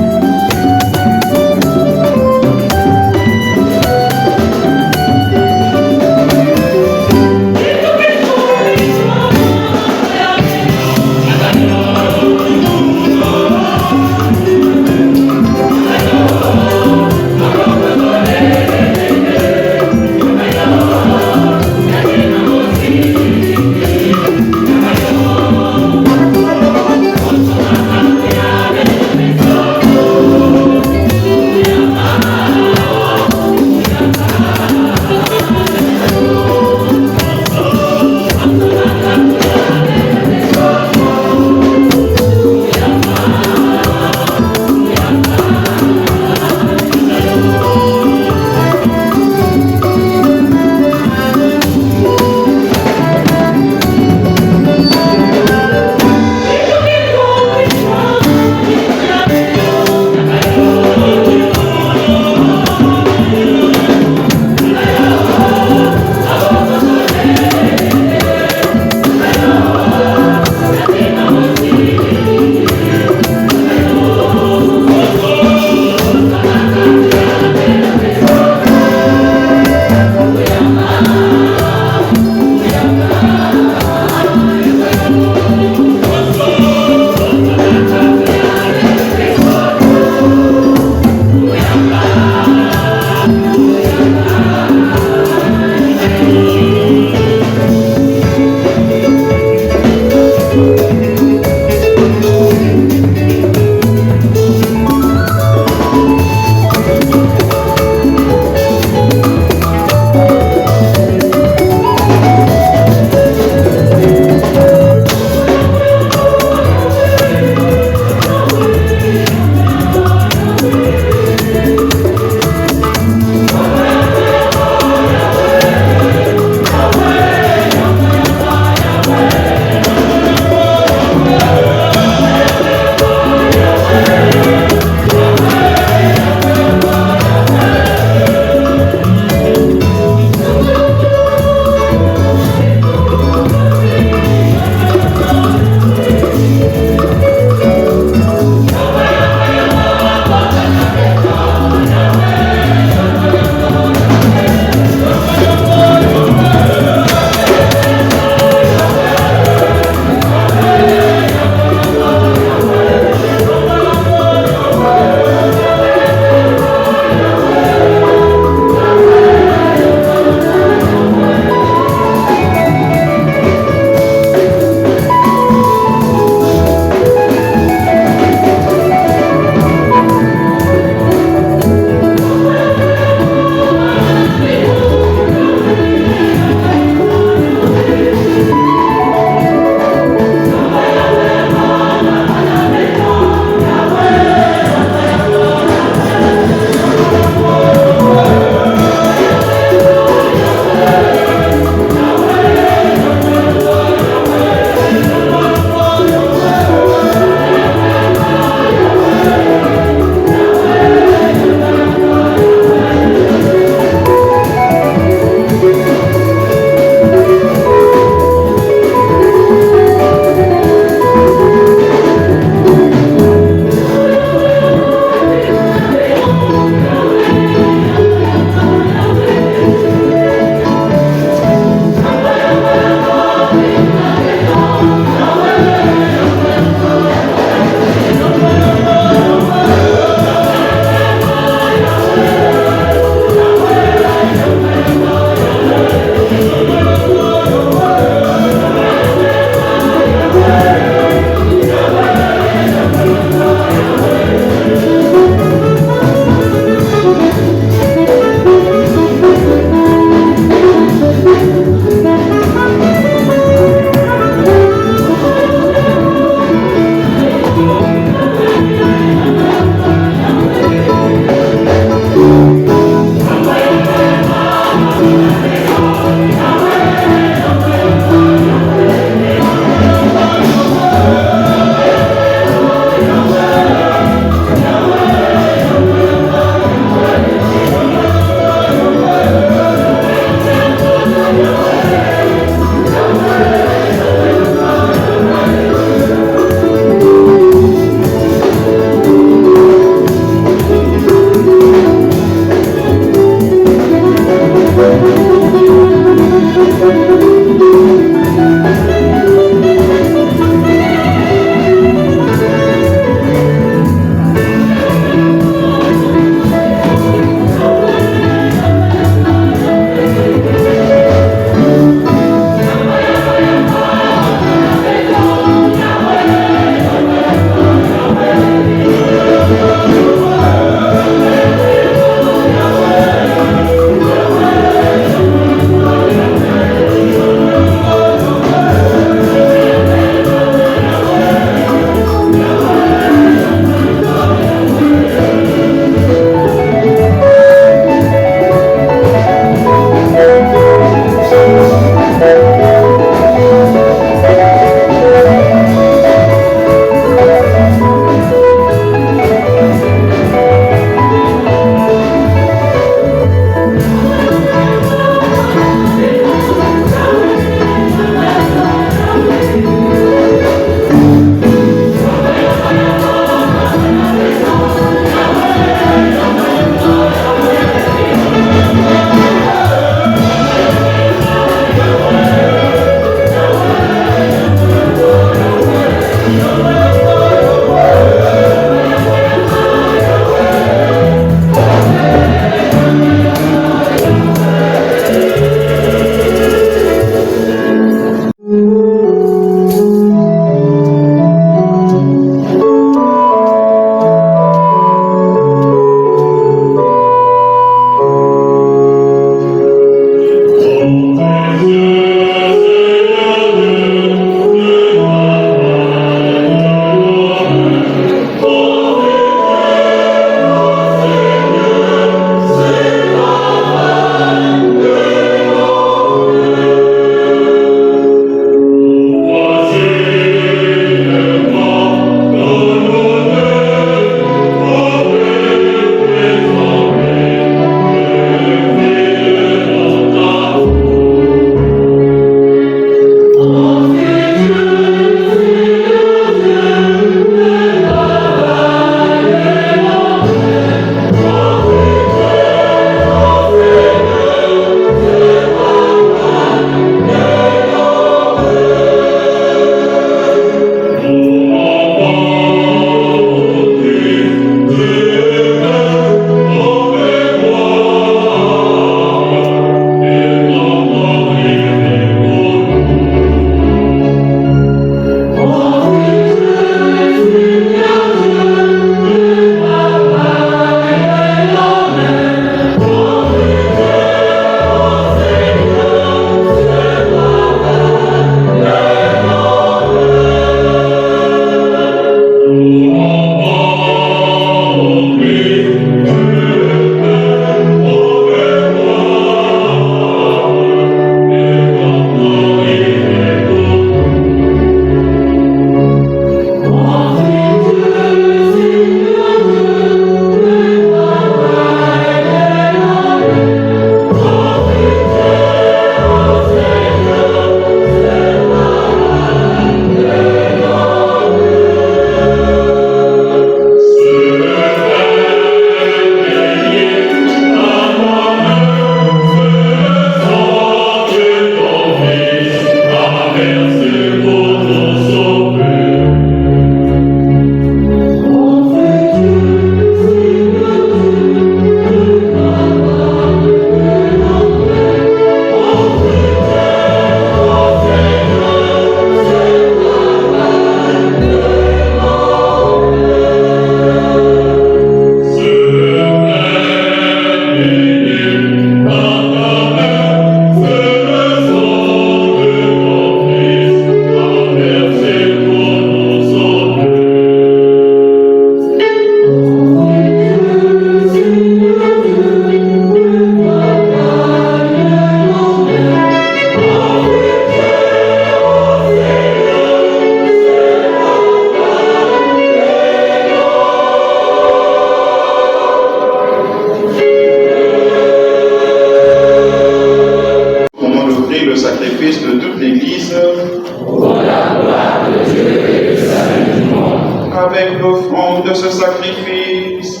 offrande de ce sacrifice.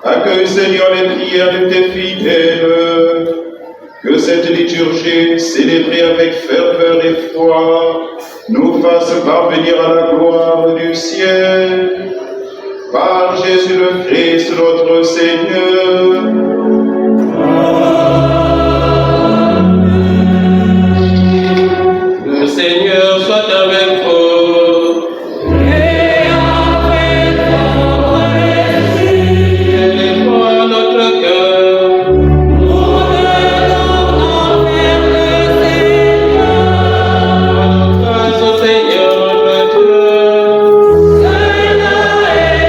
Accueille, Seigneur, les prières de tes fidèles. Que cette liturgie, célébrée avec ferveur et foi, nous fasse parvenir à la gloire du ciel. Par Jésus le Christ, notre Seigneur. Le Seigneur soit avec vous. Et avec votre esprit. Élevons notre cœur. Nous venons envers le Seigneur. Grâce au Seigneur notre Dieu. Seigneur et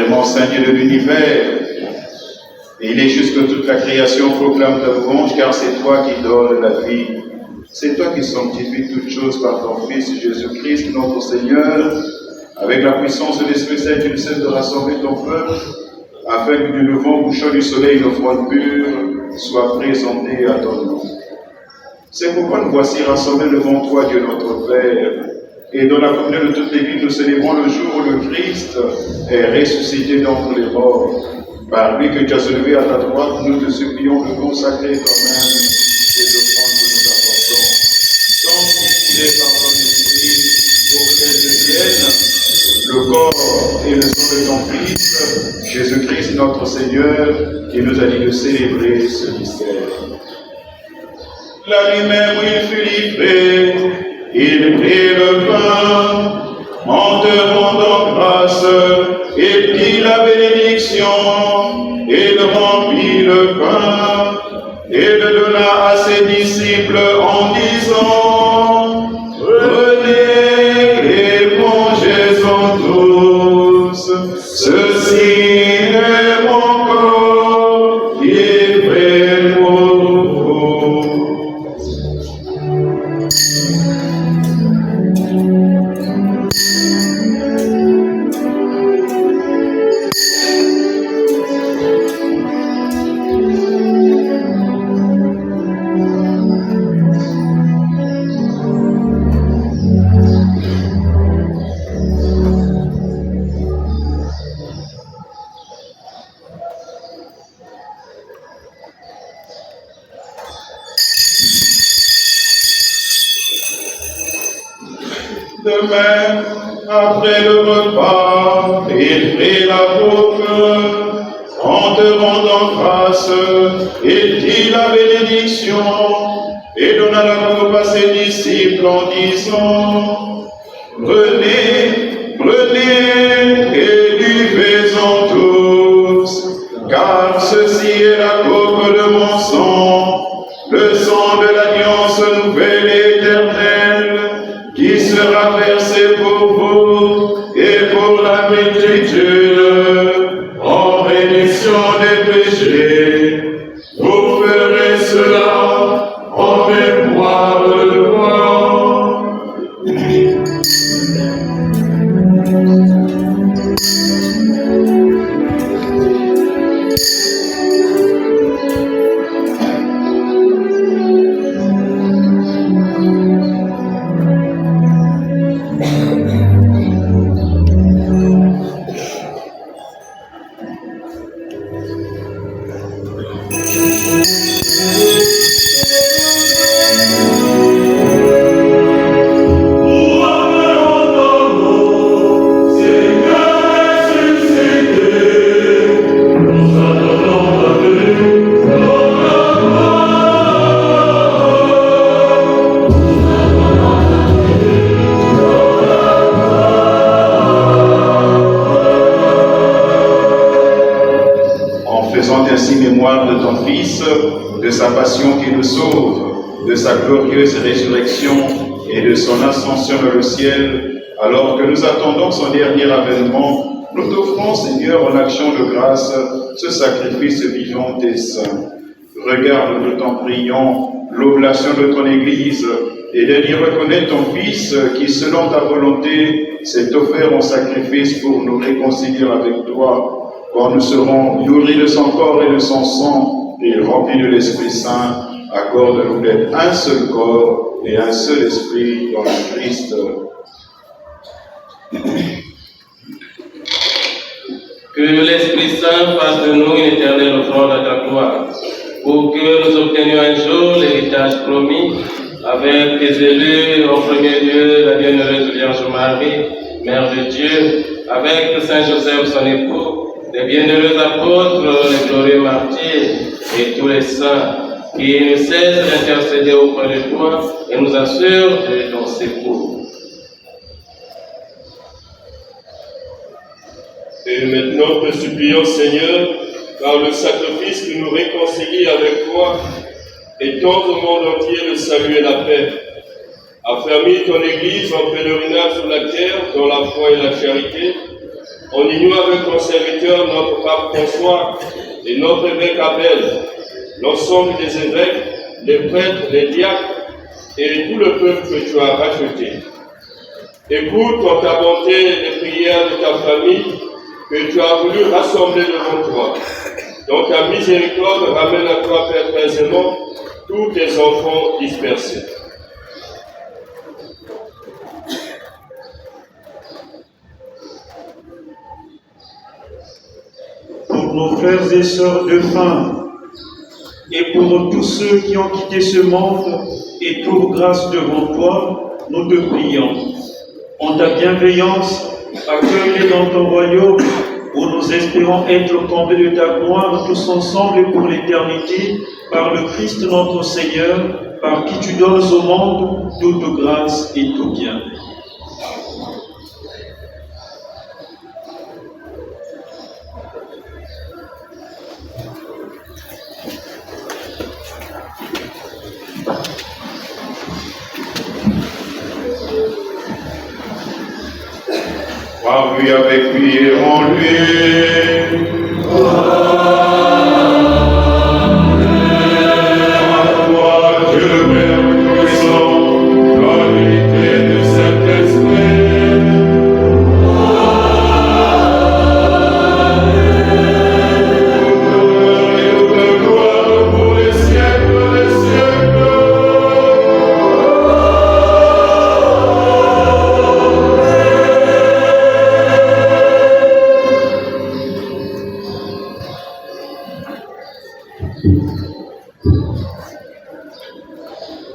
vraiment Saint Dieu de l'univers. Et il est juste que toute la création proclame ta louange, car c'est toi qui donnes la vie. C'est toi qui sanctifies toutes choses par ton Fils Jésus-Christ, notre Seigneur. Avec la puissance de l'Esprit Saint, tu ne cesses de rassembler ton peuple, afin que du levant au couchant du soleil, une offrande pure soit présentée à ton nom. C'est pourquoi nous voici rassemblés devant toi, Dieu notre Père, et dans la communion de toute l'Église, nous célébrons le jour où le Christ est ressuscité d'entre les morts. Par lui que tu as soulevé à ta droite, nous te supplions de consacrer toi-même les offrandes que nous apportons. Sanctifié par ton Esprit, pour qu'elles deviennent le corps et le sang de ton Fils, Jésus-Christ notre Seigneur, qui nous a dit de célébrer ce mystère. La nuit même où il fut livré, il prit le pain, en te rendant grâce, il dit la bénédiction, il remplit le pain, et le donna à ses disciples en disant, prenez et mangez-en tous, ceci est mon corps livré pour vous. Demain, après le repas, il prit la coupe, en te rendant grâce, il dit la bénédiction, et donna la coupe à ses disciples en disant, prenez, prenez, et buvez-en tous, car ceci est la coupe de mon sang, le sang de l'alliance nouvelle et éternelle, qui sera versé pour vous et pour la multitude en rémission des péchés. Vous ferez cela en mémoire de moi. De sa passion qui nous sauve, de sa glorieuse résurrection et de son ascension dans le ciel, alors que nous attendons son dernier avènement, nous t'offrons, Seigneur, en action de grâce, ce sacrifice vivant et saint. Regarde, nous t'en prions, l'oblation de ton Église, et de lui reconnaître ton Fils qui, selon ta volonté, s'est offert en sacrifice pour nous réconcilier avec toi, quand nous serons nourris de son corps et de son sang, et remplis de l'Esprit Saint, accorde-nous d'être un seul corps et un seul esprit dans le Christ. Que l'Esprit Saint fasse de nous une éternelle offrande à ta gloire, pour que nous obtenions un jour l'héritage promis, avec tes élus, en premier lieu, la bienheureuse Vierge Marie, Mère de Dieu, avec Saint Joseph, son époux, les bienheureux apôtres, les glorieux martyrs, et tous les saints qui ne cessent d'intercéder auprès de toi et nous assurent de ton secours. Et maintenant, te supplions, Seigneur, par le sacrifice qui nous réconcilie avec toi, étends au monde entier le salut et la paix. Affermis ton Église en pèlerinage sur la terre dans la foi et la charité, On y noue avec ton serviteur, notre pape François, et notre évêque Abel, l'ensemble des évêques, les prêtres, les diacres, et tout le peuple que tu as racheté. Écoute en ta bonté les prières de ta famille que tu as voulu rassembler devant toi. Dans ta miséricorde, ramène à toi, Père très aimant, tous tes enfants dispersés. Pour nos frères et sœurs de faim, et pour tous ceux qui ont quitté ce monde et trouvent grâce devant toi, nous te prions. En ta bienveillance, accueille-les dans ton royaume, où nous espérons être comblés de ta gloire tous ensemble pour l'éternité, par le Christ notre Seigneur, par qui tu donnes au monde toute grâce et tout bien. Par lui, avec lui et en lui. À toi, Dieu Père puissant, dans l'unité du Saint-Esprit. Toute gloire pour les siècles des siècles.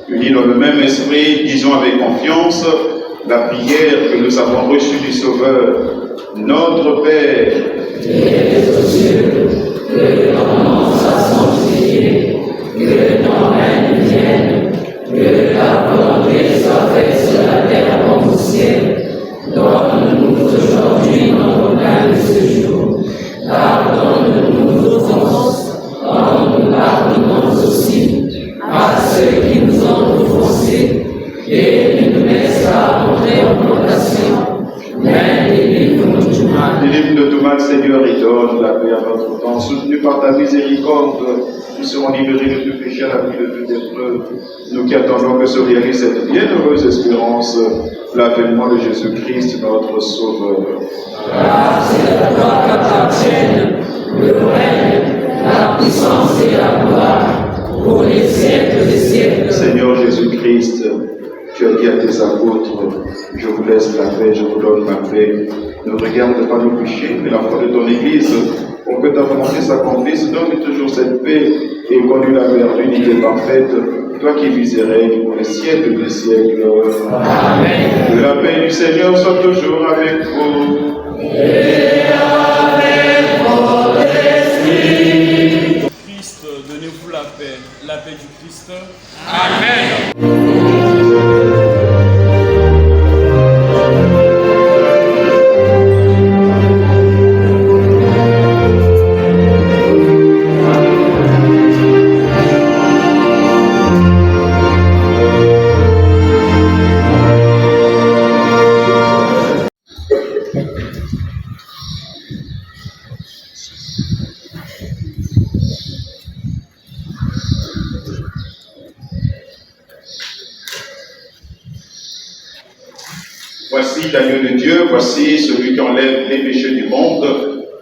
Unis dans le même esprit, disons avec confiance la prière que nous avons reçue du Sauveur. Notre Père, qui es aux cieux, que ton nom soit sanctifié, que ton règne vienne, que ta volonté soit faite sur la terre comme au ciel. Donne-nous aujourd'hui notre pain de ce jour. Pardonne-nous nos offenses, comme nous pardonnons aussi à ceux qui nous ont offensés, et ne nous laisse pas entrer en tentation, mais délivre-nous du mal. délivre de tout mal, Seigneur, et donne la paix à notre temps. Soutenus par ta miséricorde, nous serons libérés de tout péché, à la vie de toute épreuve. Nous qui attendons que se réalise cette bienheureuse espérance, l'avènement de Jésus-Christ, notre Sauveur. Grâce et à toi qu'appartiennent le règne, la puissance et la gloire, pour les siècles des siècles. Seigneur Jésus-Christ, tu as dit à tes apôtres, je vous laisse la paix, je vous donne ma paix. Ne regarde pas nos péchés, mais la foi de ton Église, pour que ta volonté s'accomplisse. Donne toujours cette paix et conduis-la vers l'unité parfaite, toi qui vis et règnes pour les siècles des siècles. Amen. Que la paix du Seigneur soit toujours avec vous. Et avec votre esprit. Christ, donnez-vous la paix du Christ. Amen. Voici l'agneau de Dieu, voici celui qui enlève les péchés du monde.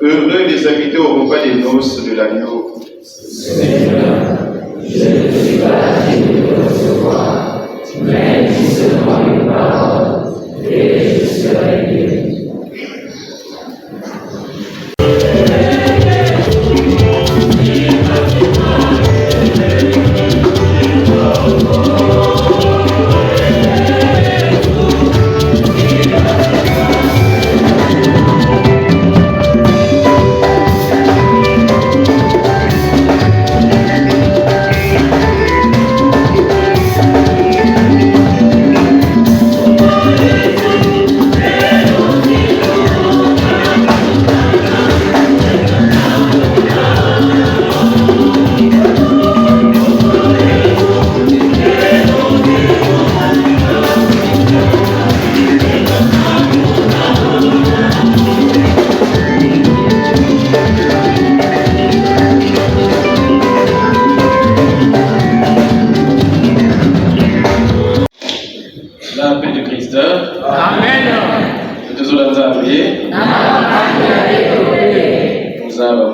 Heureux les invités au repas des noces de l'agneau. Seigneur, je ne suis pas digne de recevoir, mais dis seulement une parole, et je serai guéri.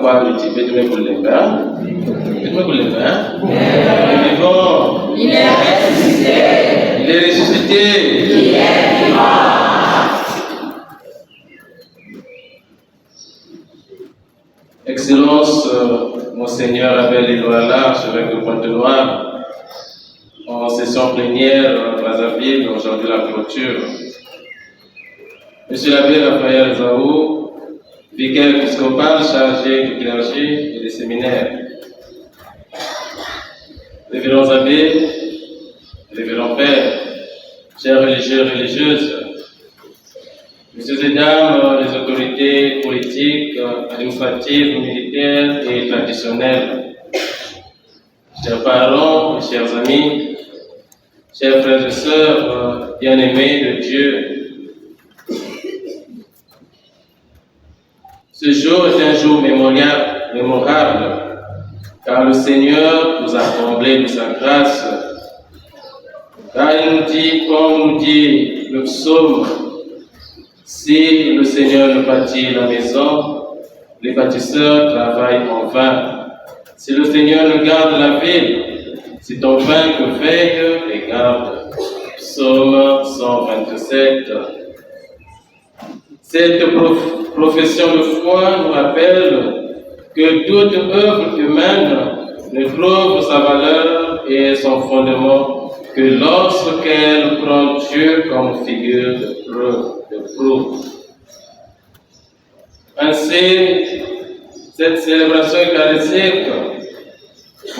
quoi le Tibet de pour les mains. Il est vivant. Il est ressuscité. Il est ressuscité. Il est vivant. Excellence, Monseigneur Abel Iloala, archevêque de Pointe-Noire, en session plénière à Brazzaville, aujourd'hui la clôture. Monsieur l'abbé Raphaël Zaou, vicaire épiscopal chargé du clergé et des séminaires. Révérends abbés, révérends pères, chers religieux et religieuses, messieurs et dames, les autorités politiques, administratives, militaires et traditionnelles, chers parents, chers amis, chers frères et sœurs bien-aimés de Dieu, ce jour est un jour mémorable, car le Seigneur nous a comblés de sa grâce, car il nous dit, comme nous dit le psaume, si le Seigneur ne bâtit la maison, les bâtisseurs travaillent en vain. Si le Seigneur ne garde la ville, c'est en vain que veillent les gardes. Psaume 127. Cette profession de foi nous rappelle que toute œuvre humaine ne trouve sa valeur et son fondement que lorsqu'elle prend Dieu comme figure de preuve. Ainsi, cette célébration eucharistique,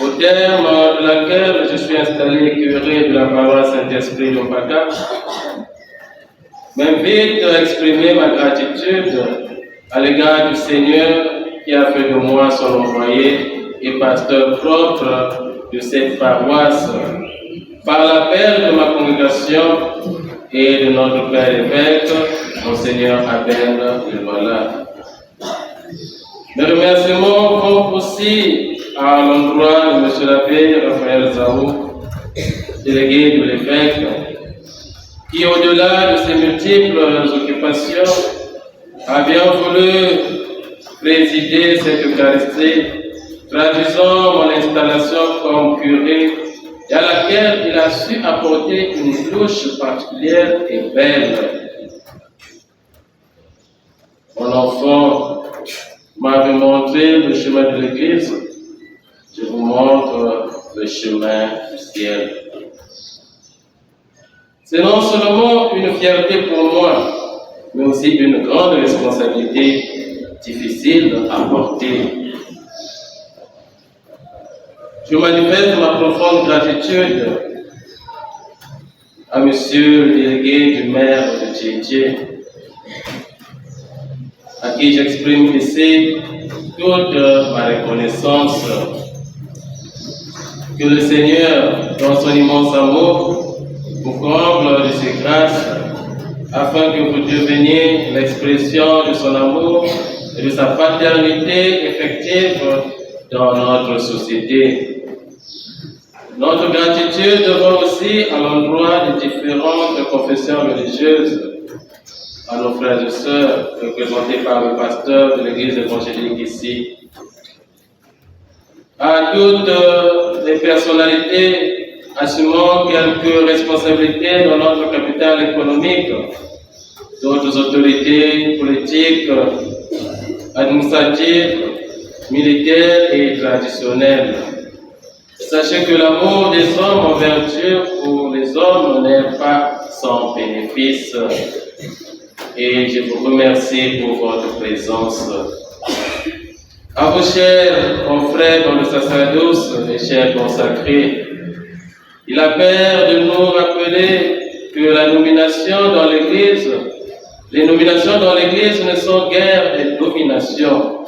au terme de laquelle je suis installé curé de la paroisse Saint-Esprit de Mpaka, m'invite à exprimer ma gratitude à l'égard du Seigneur qui a fait de moi son envoyé et pasteur propre de cette paroisse, par l'appel de ma congrégation et de notre Père évêque, Monseigneur Abel Iloala. Mes remerciements vont aussi à l'endroit de M. l'abbé Raphaël Zaou, délégué de l'évêque, qui, au-delà de ses multiples occupations, a bien voulu présider cette Eucharistie, traduisant mon installation comme curé, et à laquelle il a su apporter une touche particulière et belle. Mon enfant m'avait montré le chemin de l'Église, je vous montre le chemin du ciel. C'est non seulement une fierté pour moi, mais aussi une grande responsabilité difficile à porter. Je manifeste ma profonde gratitude à Monsieur le délégué du maire de Tchétché, à qui j'exprime ici toute ma reconnaissance. Que le Seigneur, dans son immense amour, vous comble de ses grâces, afin que vous deveniez l'expression de son amour et de sa paternité effective dans notre société. Notre gratitude va aussi à l'endroit des différentes confessions religieuses, à nos frères et sœurs représentés par le pasteur de l'église évangélique ici, à toutes les personnalités assumant quelques responsabilités dans notre capital économique, d'autres autorités politiques, administratives, militaires et traditionnelles. Sachez que l'amour des hommes envers Dieu pour les hommes n'est pas sans bénéfice. Et je vous remercie pour votre présence. À vos chers confrères dans le sacerdoce et chers consacrés, il a peur de nous rappeler que les nominations dans l'Église ne sont guère des dominations,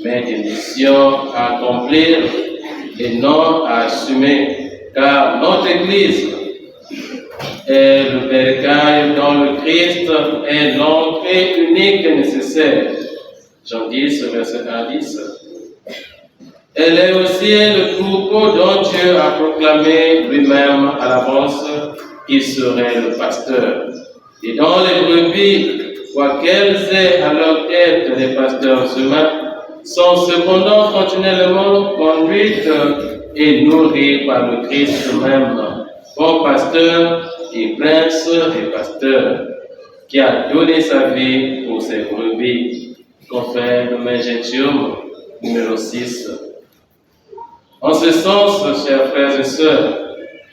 mais des missions à accomplir et non à assumer, car notre Église est le bercail dont le Christ est l'entrée unique et nécessaire. Jean 10, verset 1 à 10. Elle est aussi le troupeau dont Dieu a proclamé lui-même à l'avance qu'il serait le pasteur. Et dans les brebis, quoiqu'elles aient à leur tête des pasteurs humains, sont cependant continuellement conduites et nourries par le Christ même, bon pasteur et prince et pasteur, qui a donné sa vie pour ses brebis, confère le Magentium numéro 6. En ce sens, chers frères et sœurs,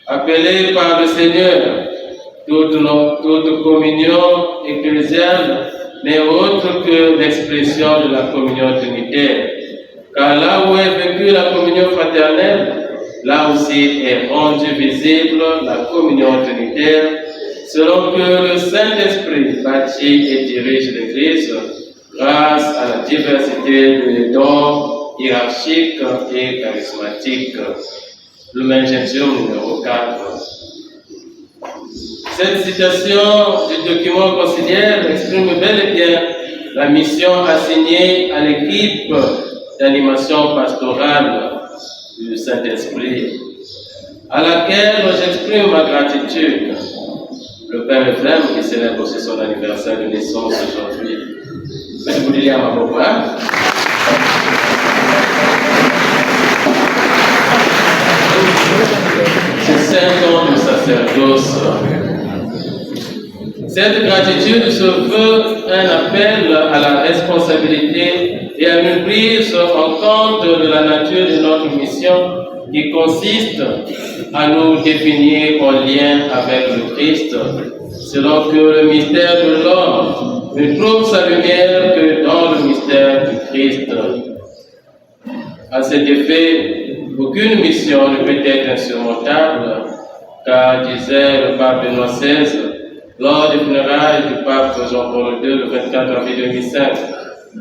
appelés par le Seigneur, toute communion ecclésiale n'est autre que l'expression de la communion trinitaire. Car là où est vécue la communion fraternelle, là aussi est rendue visible la communion trinitaire, selon que le Saint-Esprit bâtit et dirige l'Église grâce à la diversité des dons hiérarchiques et charismatiques. Le Magentium numéro 4. Cette citation du document conciliaire exprime bel et bien la mission assignée à l'équipe d'animation pastorale du Saint-Esprit, à laquelle j'exprime ma gratitude. Le Père Ephrem, qui célèbre aussi son anniversaire de naissance aujourd'hui. Je vous dis à ma papa. C'est 5 ans de sacerdoce. Cette gratitude se veut un appel à la responsabilité et à une prise en compte de la nature de notre mission qui consiste à nous définir en lien avec le Christ, selon que le mystère de l'homme ne trouve sa lumière que dans le mystère du Christ. À cet effet, aucune mission ne peut être insurmontable, car, disait le pape Benoît XVI, lors des funérailles du pape Jean-Paul II le 24 avril 2005,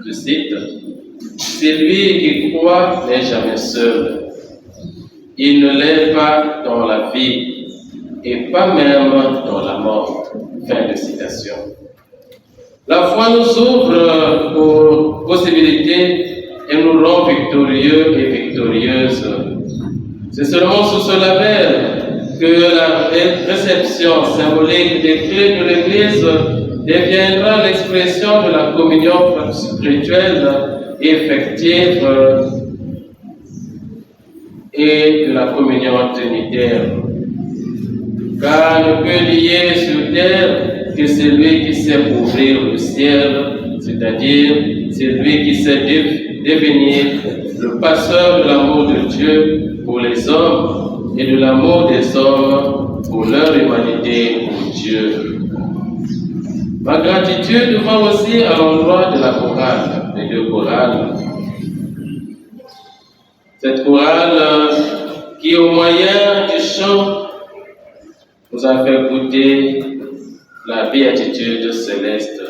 je cite, « Celui qui croit n'est jamais seul. Il ne l'est pas dans la vie, et pas même dans la mort. » Fin de citation. La foi nous ouvre aux possibilités et nous rend victorieux et victorieuses. C'est seulement sous ce label que la réception symbolique des clés de l'Église deviendra l'expression de la communion spirituelle effective et de la communion trinitaire. Car ne peut lier sur terre que celui qui sait ouvrir le ciel, c'est-à-dire celui qui sait devenir le passeur de l'amour de Dieu pour les hommes et de l'amour des hommes pour leur humanité pour Dieu. Ma gratitude va aussi à l'endroit de la chorale, des deux chorales. Cette chorale qui, au moyen du chant, nous a fait goûter la béatitude céleste.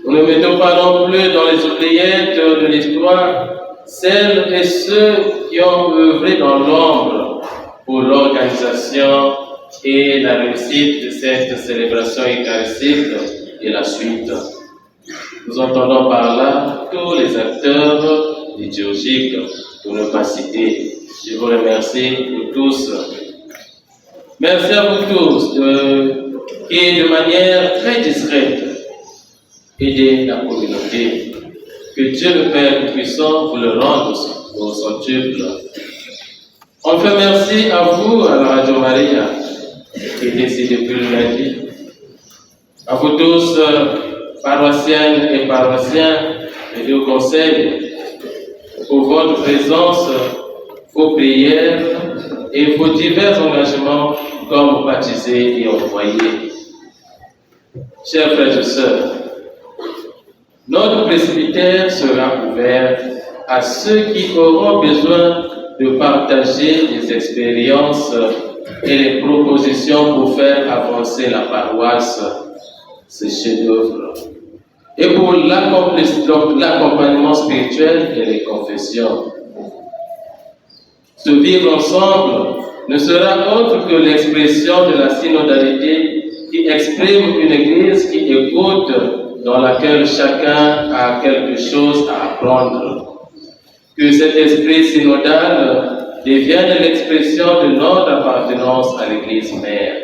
Nous ne mettons pas non plus dans les oubliettes de l'histoire celles et ceux qui ont œuvré dans l'ombre pour l'organisation et la réussite de cette célébration eucharistique et la suite. Nous entendons par là tous les acteurs liturgiques, pour ne pas citer. Je vous remercie vous tous. Merci à vous tous qui, de manière très discrète, aidez la communauté. Que Dieu le Père Tout-Puissant vous le rende au centuple. On fait merci à vous, à la Radio Maria, qui est ici depuis le lundi. À vous tous, paroissiennes et paroissiens et du conseil, pour votre présence, vos prières et vos divers engagements comme baptisés et envoyés. Chers frères et sœurs, notre presbytère sera ouvert à ceux qui auront besoin de partager des expériences et les propositions pour faire avancer la paroisse, ce chef-d'œuvre, et pour l'accompagnement spirituel et les confessions. Ce vivre ensemble ne sera autre que l'expression de la synodalité qui exprime une Église qui écoute, dans laquelle chacun a quelque chose à apprendre. Que cet esprit synodal devienne l'expression de notre appartenance à l'Église mère.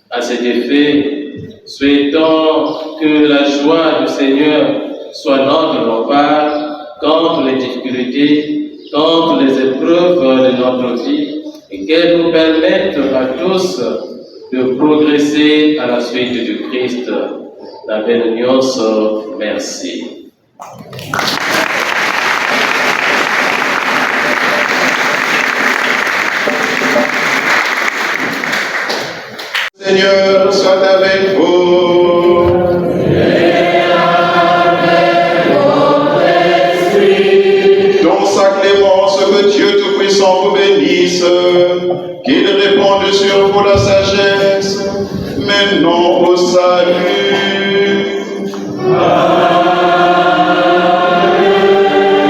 À cet effet, Souhaitons que la joie du Seigneur soit notre rempart contre les difficultés, contre les épreuves de notre vie, et qu'elle nous permette à tous de progresser à la suite du Christ. La bénédiction, merci. Seigneur soit avec vous. Et avec votre esprit. Dans sa clémence, que Dieu Tout-Puissant vous bénisse, qu'il réponde sur vous la sagesse, maintenant au salut.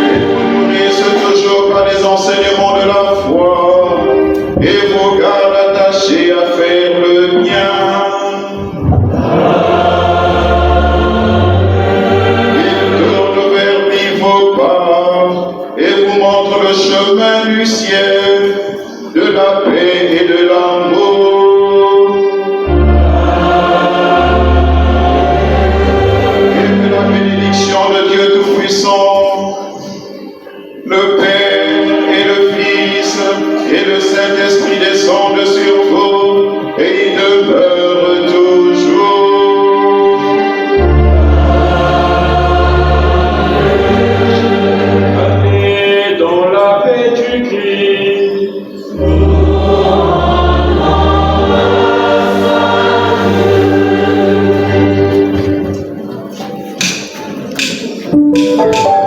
Et vous nourrisse toujours par les enseignements de la foi, et vos gardes attachés à faire le bien. Il tourne vers lui vos pas et vous montre le chemin du ciel, de la paix et de l'amour. Et que la bénédiction de Dieu Tout-Puissant, le Père et le Fils et le Saint-Esprit descendent sur vous et ils demeurent toujours. Allez dans la paix du Christ. Thank you.